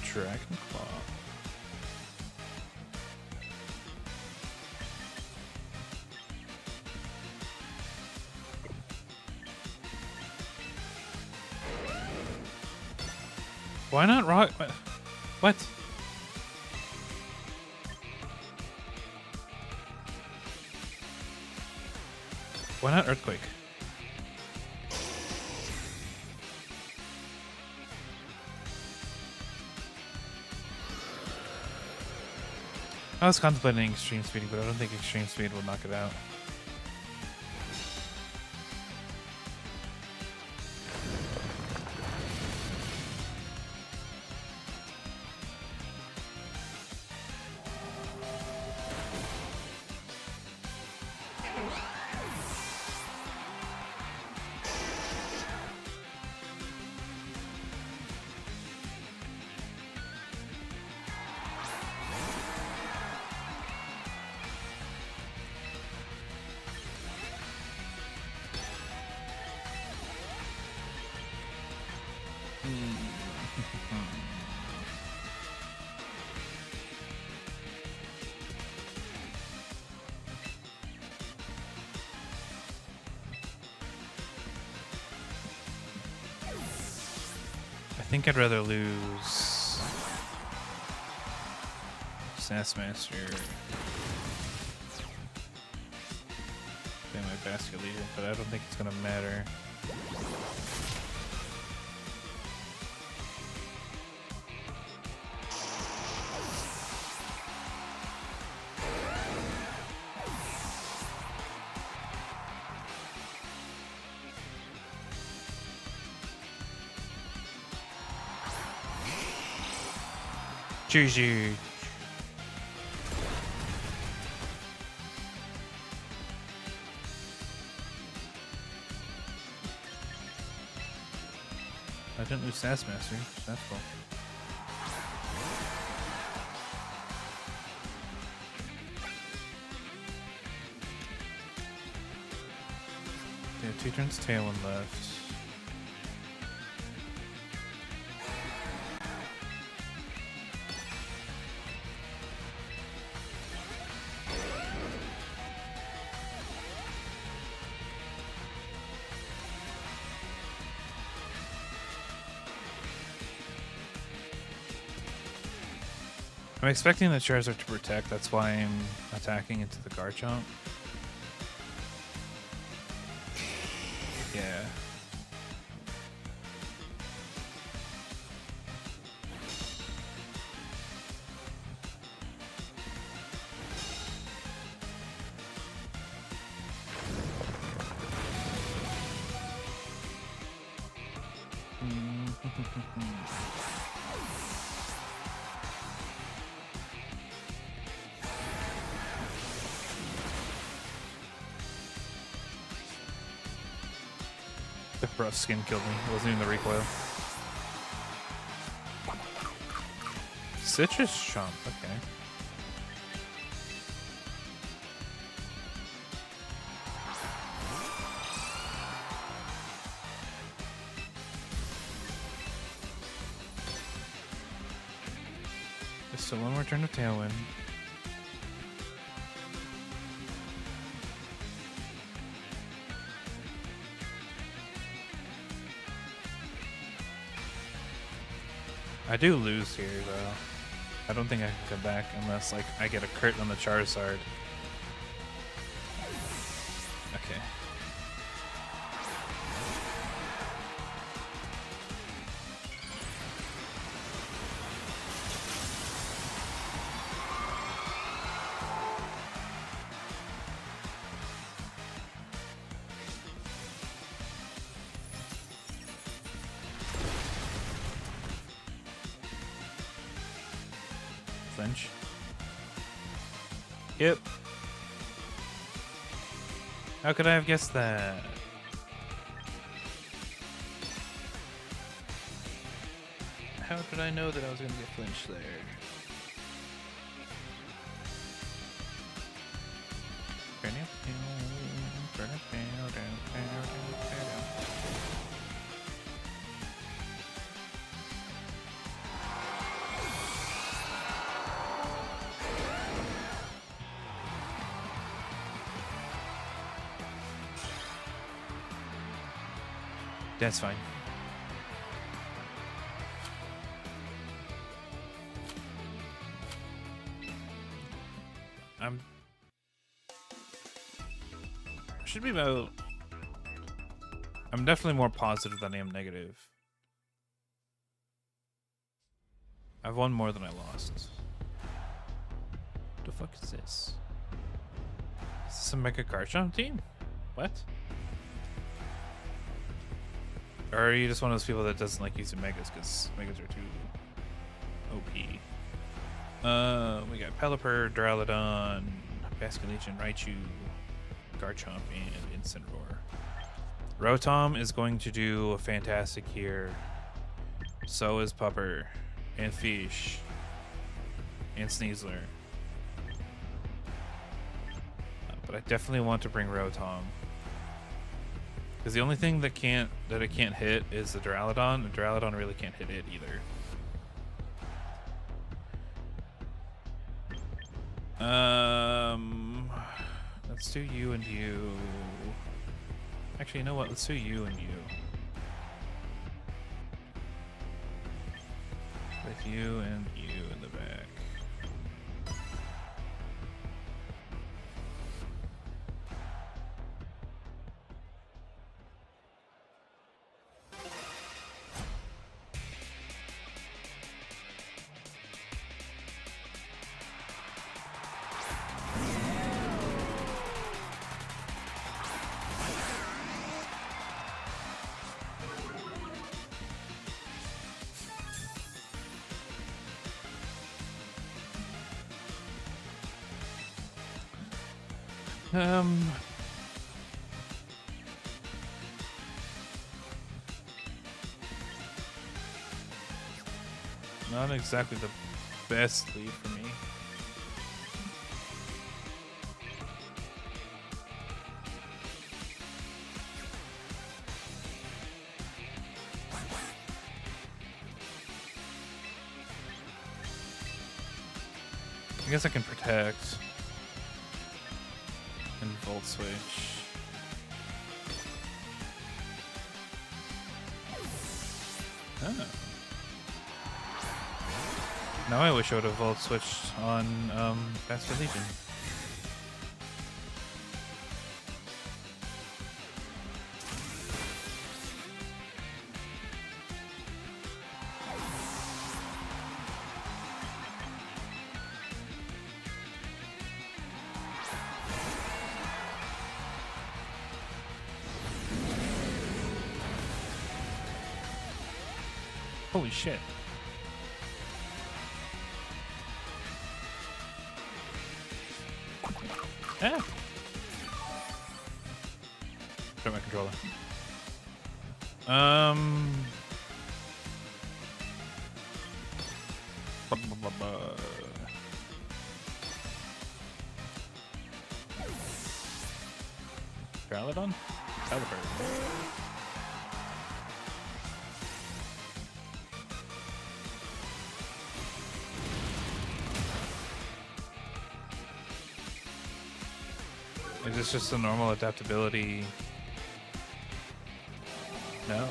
Speaker 1: Dragon Claw. Why not rock? What? Why not Earthquake? I was contemplating Extreme Speed, but I don't think Extreme Speed will knock it out. think I'd rather lose Sassmaster than my Basket Legion, but I don't think it's gonna matter. GG. I didn't lose Sassmaster. That's cool. Yeah, 2 turns Tailwind left. I'm expecting the Charizard to protect, that's why I'm attacking into the Garchomp. Yeah. The rough skin killed me. It wasn't even the recoil. Citrus Chomp, okay. There's still one more turn of Tailwind. I do lose here, though. I don't think I can come back unless, like, I get a crit on the Charizard. Okay. Flinch. Yep. How could I have guessed that? How did I know that I was going to get flinched there? That's fine. Should be about. I'm definitely more positive than I am negative. I've won more than I lost. What the fuck is this? Is this a Mega Garchomp team? What? Or are you just one of those people that doesn't like using Megas because Megas are too OP? We got Pelipper, Duraludon, Basket Legion, Raichu, Garchomp, and Incineroar. Rotom is going to do a fantastic here. So is Pupper, and Fish, and Sneasler. But I definitely want to bring Rotom. Because the only thing that it can't hit is the Duraludon. The Duraludon really can't hit it either. Let's do you and you. Actually, you know what? Let's do you and you. with you and you in the back. Not exactly the best lead for me. I guess I can protect and volt switch. Oh. Now I wish I would have volt switched on Faster Legion. Holy shit. Ah! Drop my controller. Traladon? Caliber. Is this just a normal adaptability? No.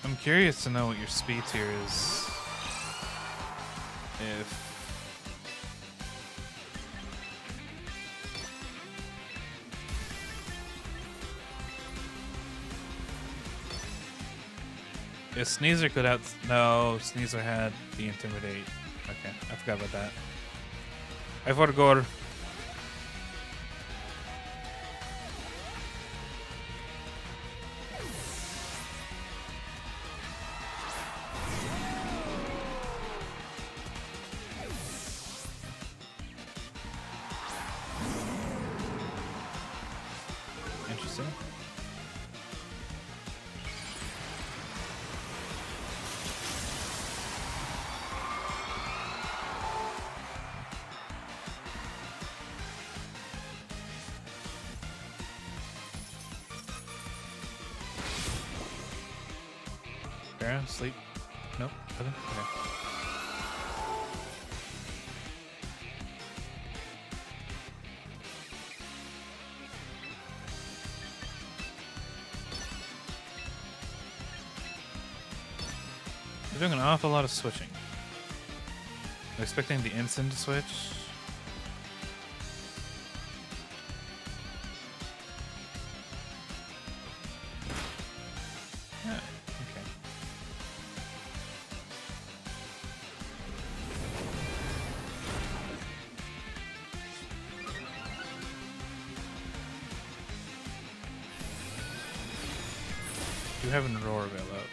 Speaker 1: I'm curious to know what your speed tier is. If Sneezer could out. No, Sneezer had the Intimidate. Okay, I forgot about that. I forgot. Interesting. Farah, sleep? Nope. Nothing? Okay. We're doing an awful lot of switching. I'm expecting the Ensign to switch. Yeah, okay. You have an Aurora Veil up.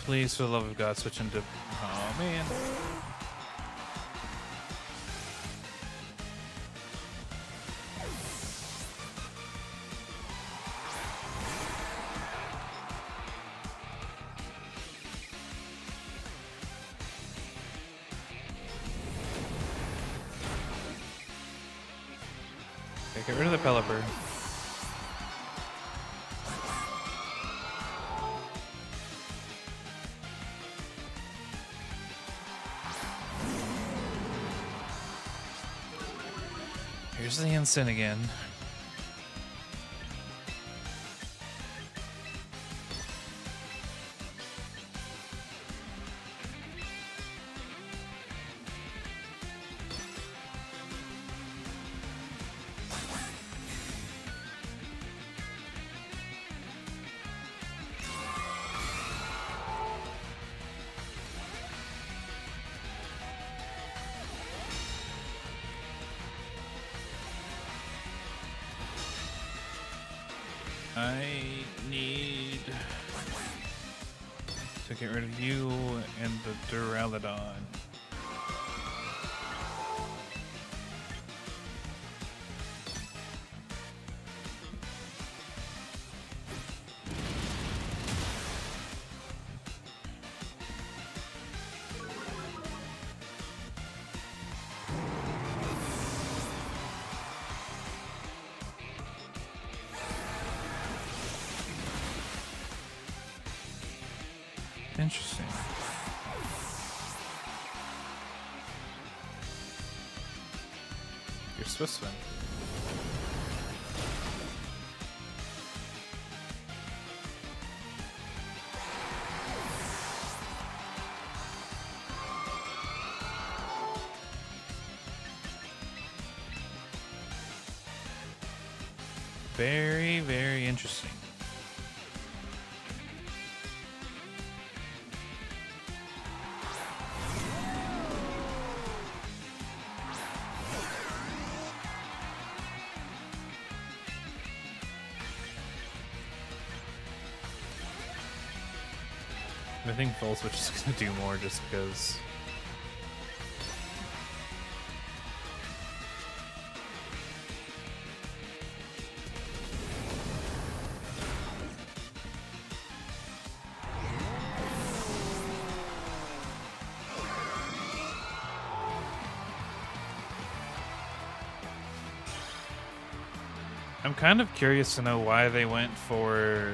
Speaker 1: Please, for the love of God, switch into... Oh. Oh man. Okay, get rid of the Pelipper. Here's the instant again. I need to get rid of you and the Duraludon. Interesting. You're Swissman. Very, very interesting. I think Full Switch is going to do more just because. I'm kind of curious to know why they went for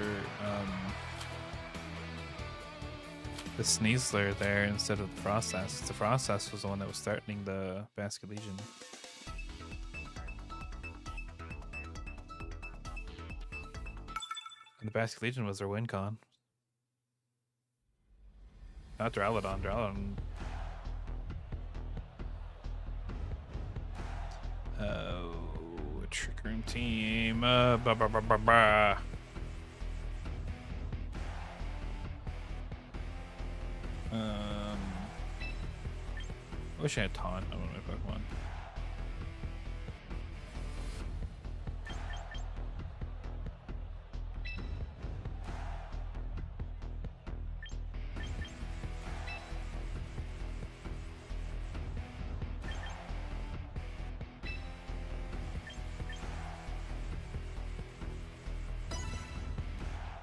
Speaker 1: the Sneasler there instead of the Frostass. The Frostass was the one that was threatening the Basket Legion. And the Basket Legion was their win con. Not Duraludon. Duraludon. Oh, Trick Room team. I wish I had Taunt on one of my Pokemon.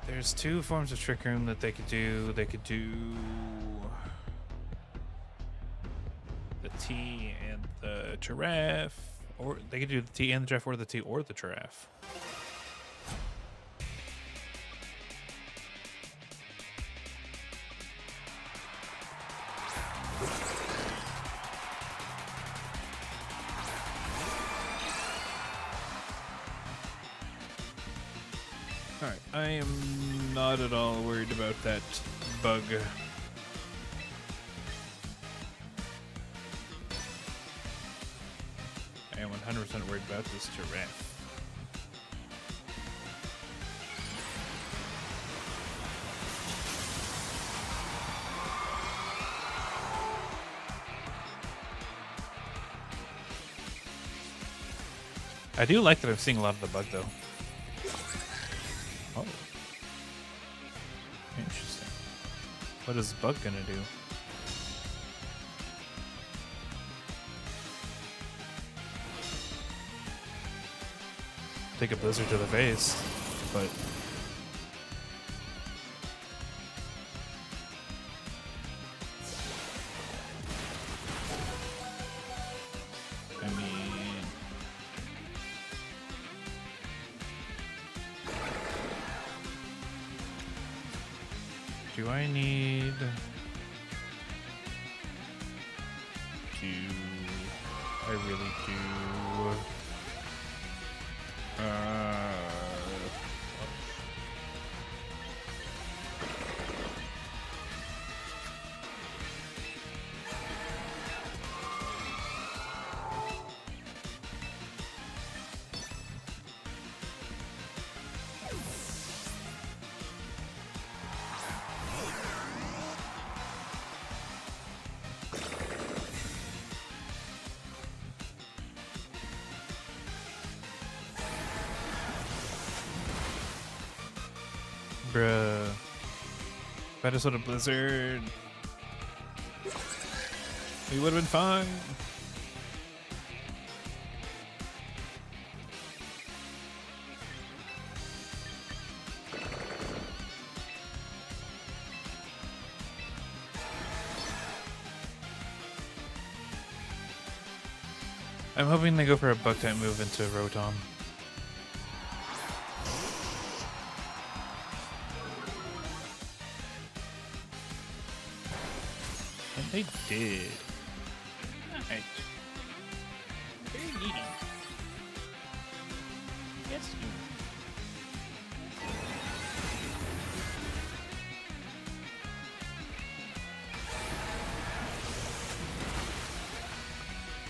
Speaker 1: There's two forms of Trick Room that they could do. They could do the T and the Giraffe, or they could do the T and the Giraffe, or the T or the Giraffe. Alright, I am not at all worried about that bug. I am 100% worried about this Giraffe. I do like that I'm seeing a lot of the bug though. Oh. Interesting. What is Bug gonna do? take a blizzard to the face, but I mean, do I need to? I really do. Bruh. If I just would have blizzard, we would have been fine. I'm hoping they go for a bug type move into Rotom. And they did. Alright. Very needy. Yes, you.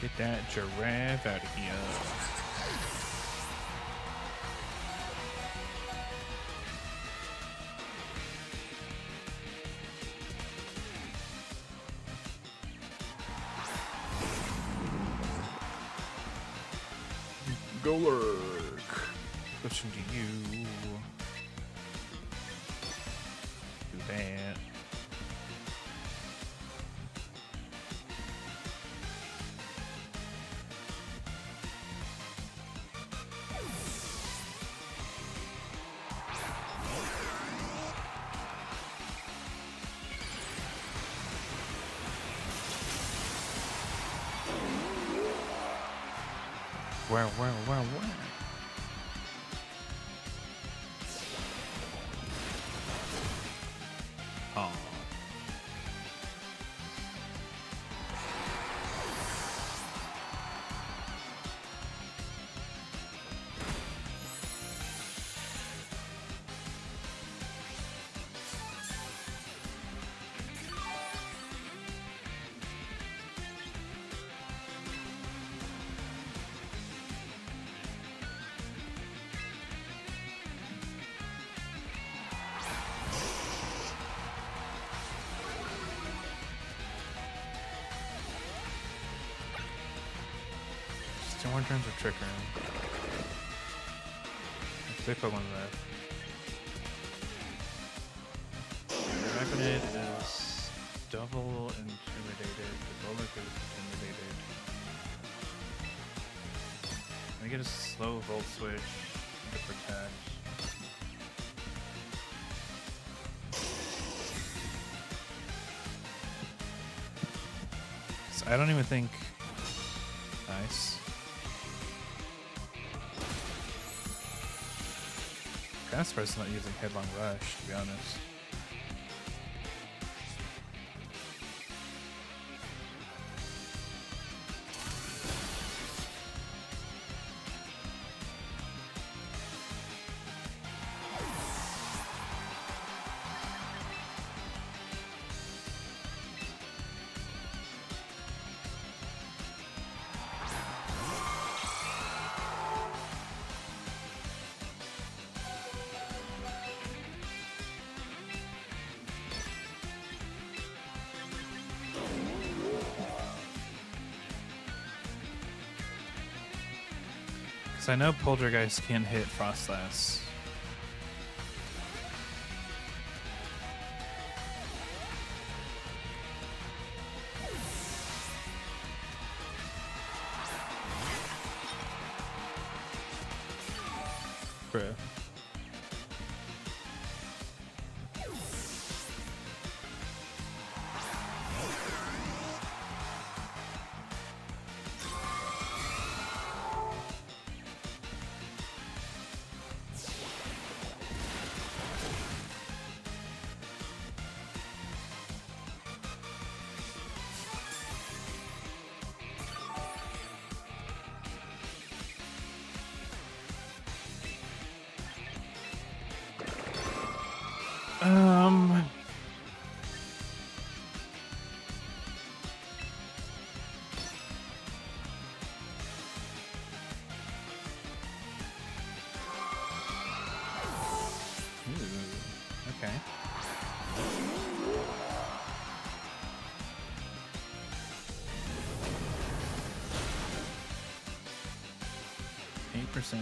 Speaker 1: Get that giraffe out of here. Go lurk. Pushing to you. Do that. Wow. Oh. Two more turns of Trick Room. Big Pokemon left. Dragonite is double intimidated. The Golurk is intimidated. I get a slow Volt Switch to protect. So I don't even think. Nice. Kind of surprised not using Headlong Rush, to be honest. So I know Poltergeist can hit Frostlass. Bruh. Okay. %.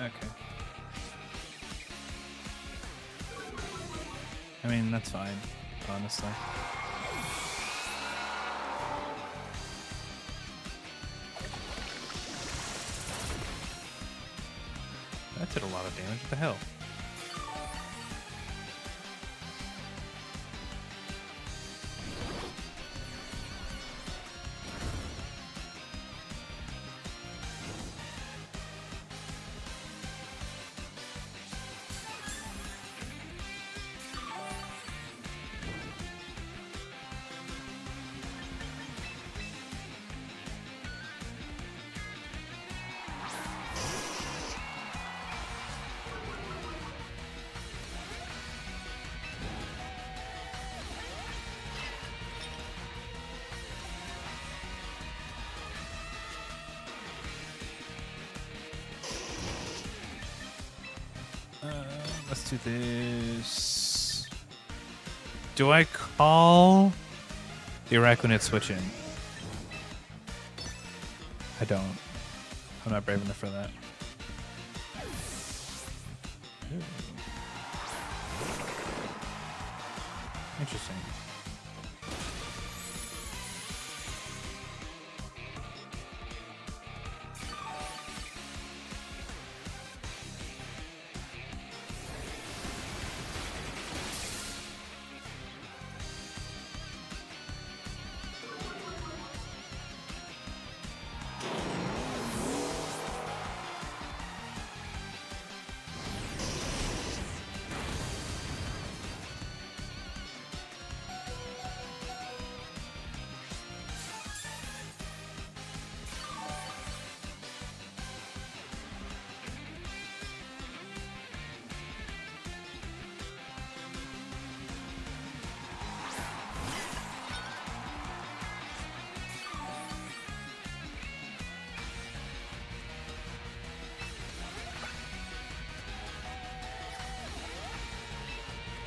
Speaker 1: Okay. I mean, that's fine, honestly. That did a lot of damage. What the hell? Let's do this. Do I call the Araquanid switch in? I don't. I'm not brave enough for that. Ooh. Interesting.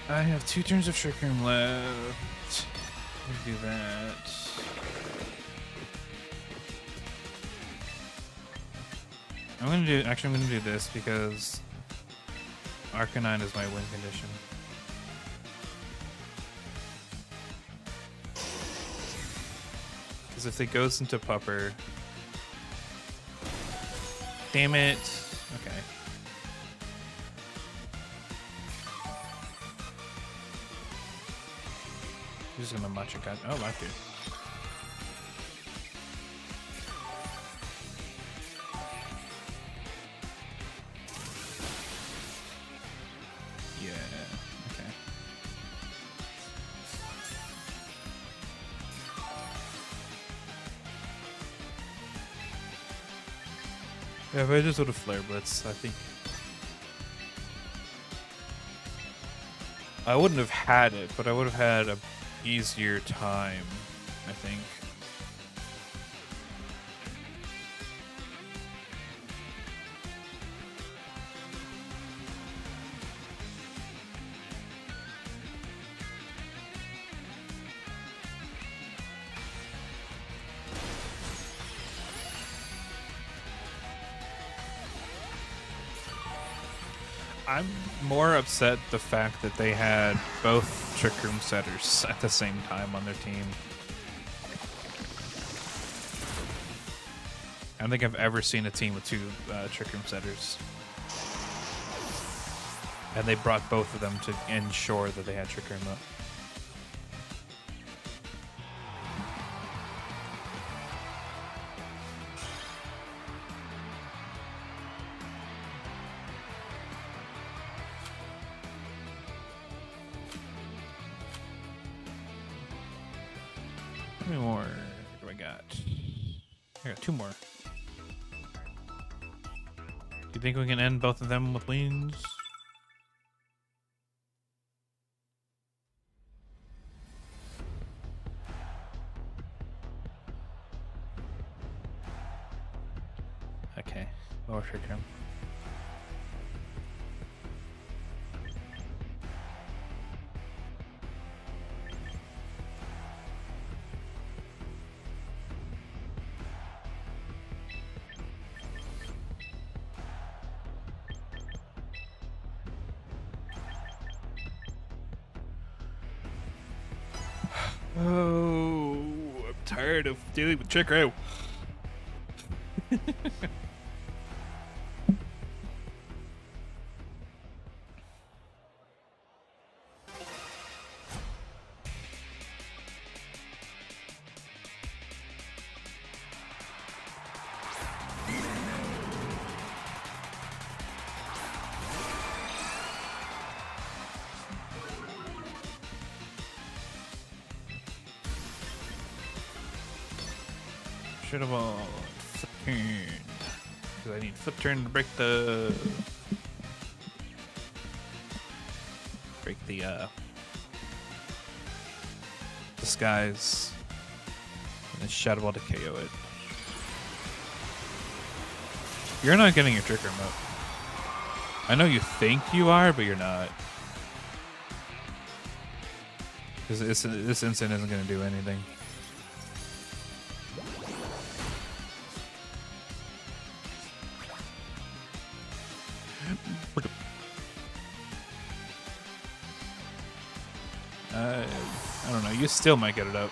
Speaker 1: I have 2 turns of Trick Room left. Let me do that. I'm gonna do this because Arcanine is my win condition. Because if it goes into Pupper, damn it. Okay. I'm just gonna matcha cut. Oh, lucky. Yeah. Okay. Yeah, if I just would have Flare Blitz, I think I wouldn't have had it, but I would have had a easier time, I think. I'm more upset the fact that they had both Trick Room setters at the same time on their team. I don't think I've ever seen a team with two Trick Room setters. And they brought both of them to ensure that they had Trick Room up. How many more do I got? I got 2 more. Do you think we can end both of them with leans? Okay, lower Trick Room. Oh, I'm tired of dealing with Trick Room. Should have all flip turn. Because I need flip turn to break the disguise and then Shadow Ball to KO it. You're not getting your Trick Room up. I know you think you are, but you're not. Because this instant isn't going to do anything. I don't know. You still might get it up.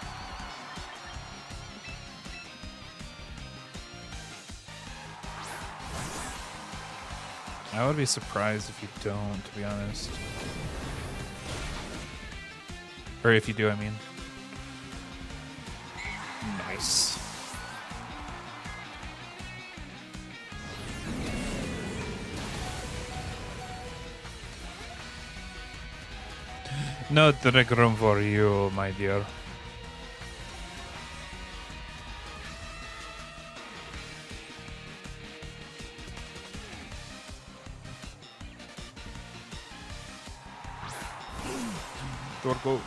Speaker 1: I would be surprised if you don't, to be honest. Or if you do, I mean. Nice. No Trick Room for you, my dear. Go.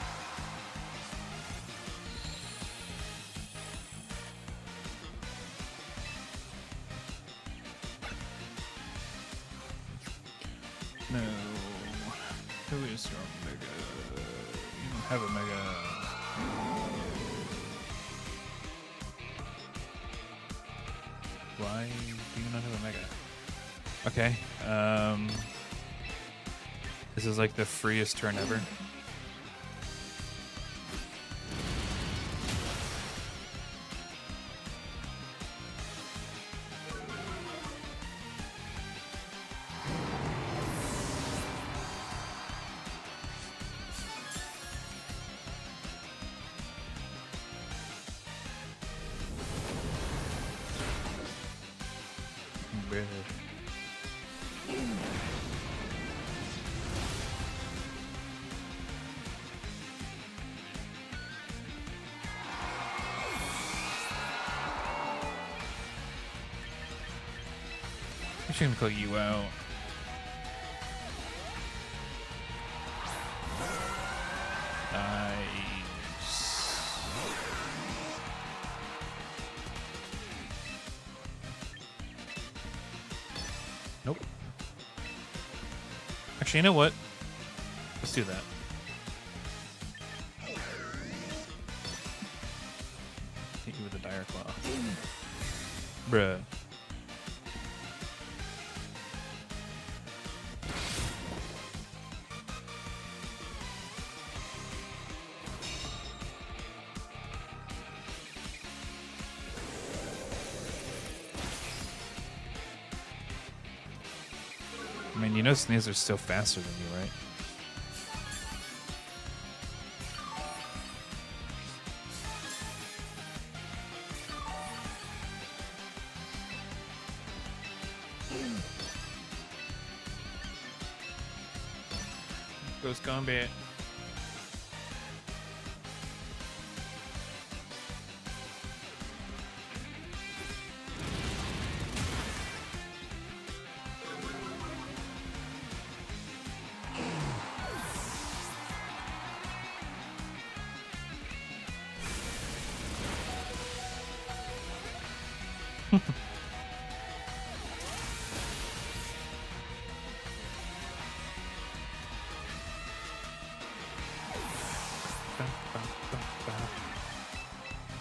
Speaker 1: No. Who is your Mega? You don't have a Mega. Why do you not have a Mega? Okay. This is like the freest turn ever. Weird. Actually gonna call you out. Nice. Nope. Actually, you know what? Let's do that. Hit you with a dire claw. Bruh. I mean, you know snails are still faster than you, right? Ghost combat.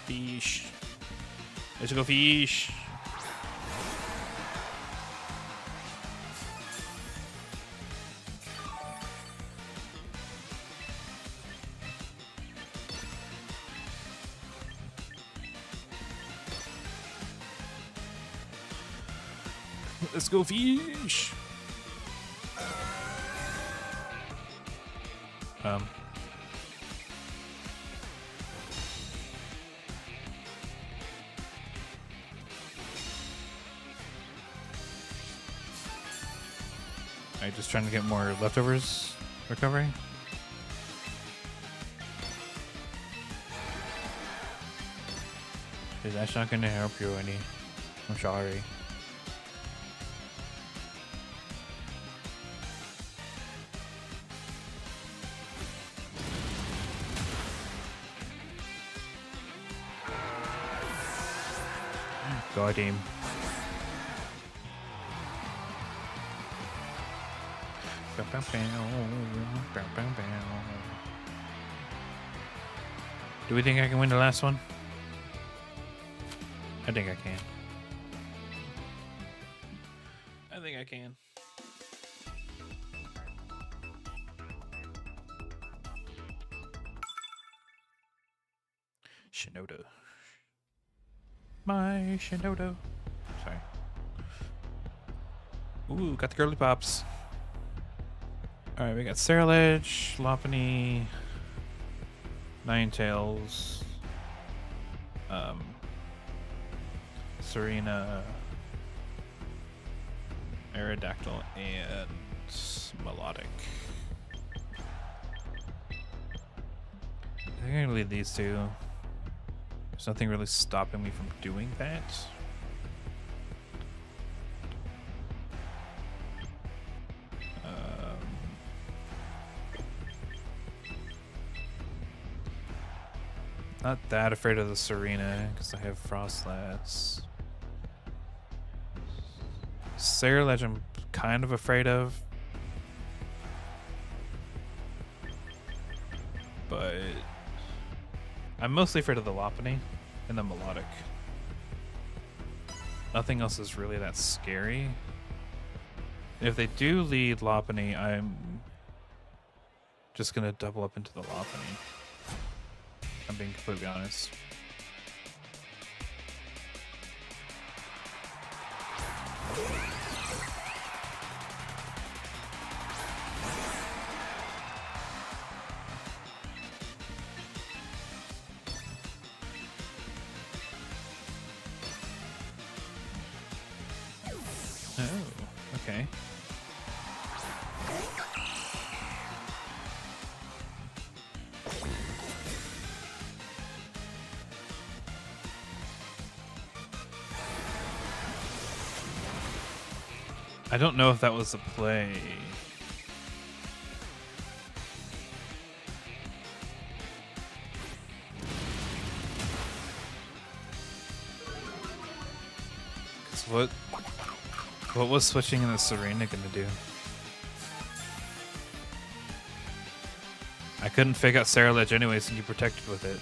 Speaker 1: Fish. Let's go fish. Let's go fish. Are you just trying to get more leftovers recovery? That's not gonna help you any. I'm sorry. Got him. Do we think I can win the last one? I think I can. I think I can. Shinoda. My Shinoda. Sorry. Ooh, got the girly pops. Alright, we got Serledge, Lopunny, Ninetales, Serena, Aerodactyl, and Melodic. I think I'm gonna leave these two. There's nothing really stopping me from doing that. Not that afraid of the Serena because I have Frostlats. Serledge I'm kind of afraid of. But I'm mostly afraid of the Lopunny and the Melodic. Nothing else is really that scary. If they do lead Lopunny, I'm just gonna double up into the Lopunny. I'm being completely honest. Oh, okay. I don't know if that was a play. Cause what was switching in the Serena gonna do? I couldn't fake out Sarah Ledge anyways, and you protected with it.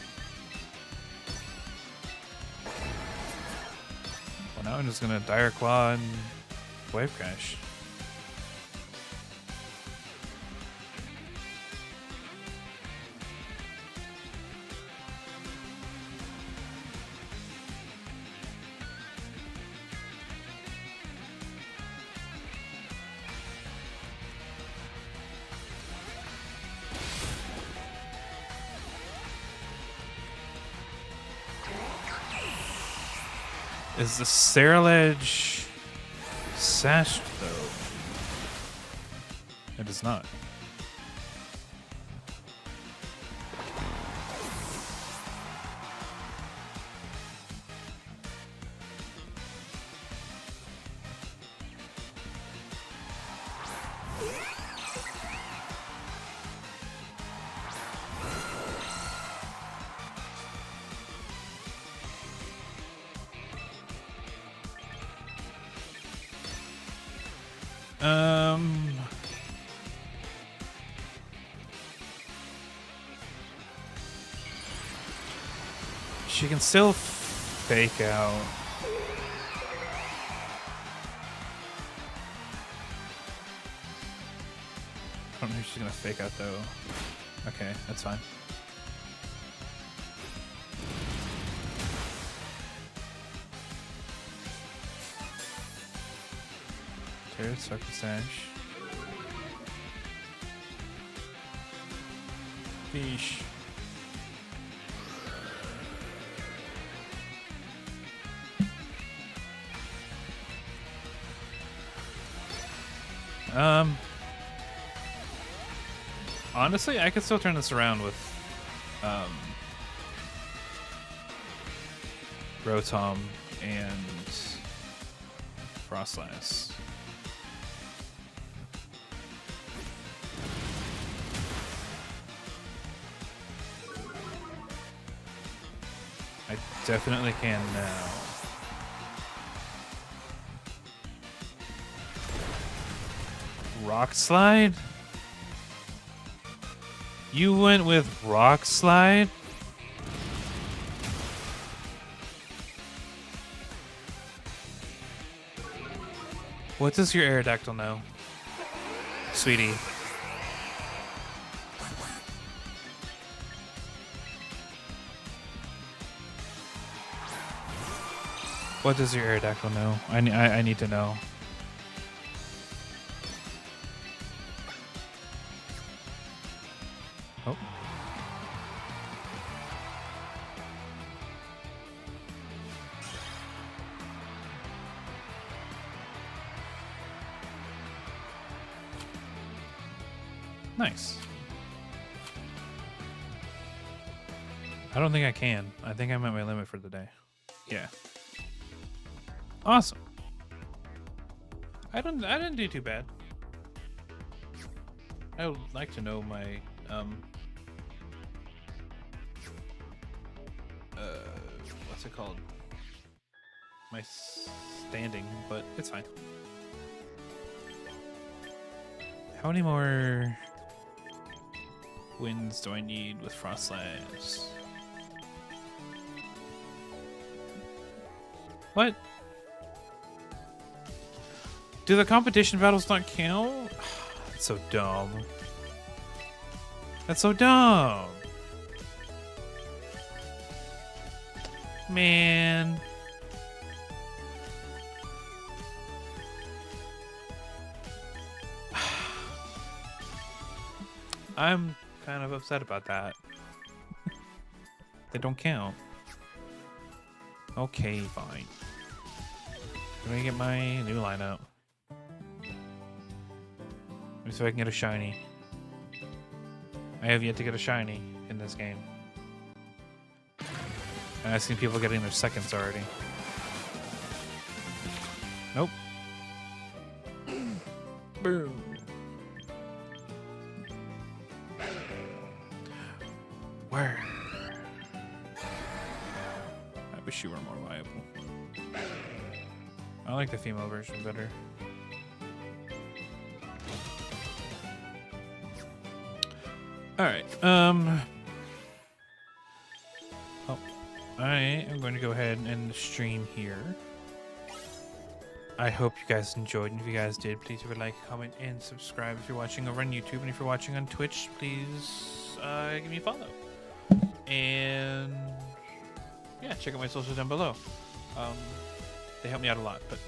Speaker 1: Well, now I'm just gonna Dire Claw and Wave Crash. Is the Sarah Ledge sashed though? It is not. She can still fake out. I don't know if she's gonna fake out though. Okay, that's fine. Turret, Circle Sash. Fish. Honestly, I could still turn this around with Rotom and Frostlass. I definitely can now. Rock Slide? You went with Rock Slide? What does your Aerodactyl know? Sweetie. What does your Aerodactyl know? I need to know. Oh. Nice. I don't think I can. I think I'm at my limit for the day. Yeah. Awesome. I didn't do too bad. I would like to know my what's it called? My standing, but it's fine. How many more wins do I need with Frostlass? What? Do the competition battles not count? That's so dumb. That's so dumb. Man. I'm kind of upset about that. They don't count. Okay, fine. Let me get my new lineup. Let me see if I can get a shiny. I have yet to get a shiny in this game. And I've seen people getting their seconds already. Nope. Boom. Where? I wish you were more viable. I like the female version better. Alright, oh, I am going to go ahead and end the stream here. I hope you guys enjoyed, and if you guys did, please leave a like, comment, and subscribe if you're watching over on YouTube, and if you're watching on Twitch, please give me a follow. And yeah, check out my socials down below. They help me out a lot, but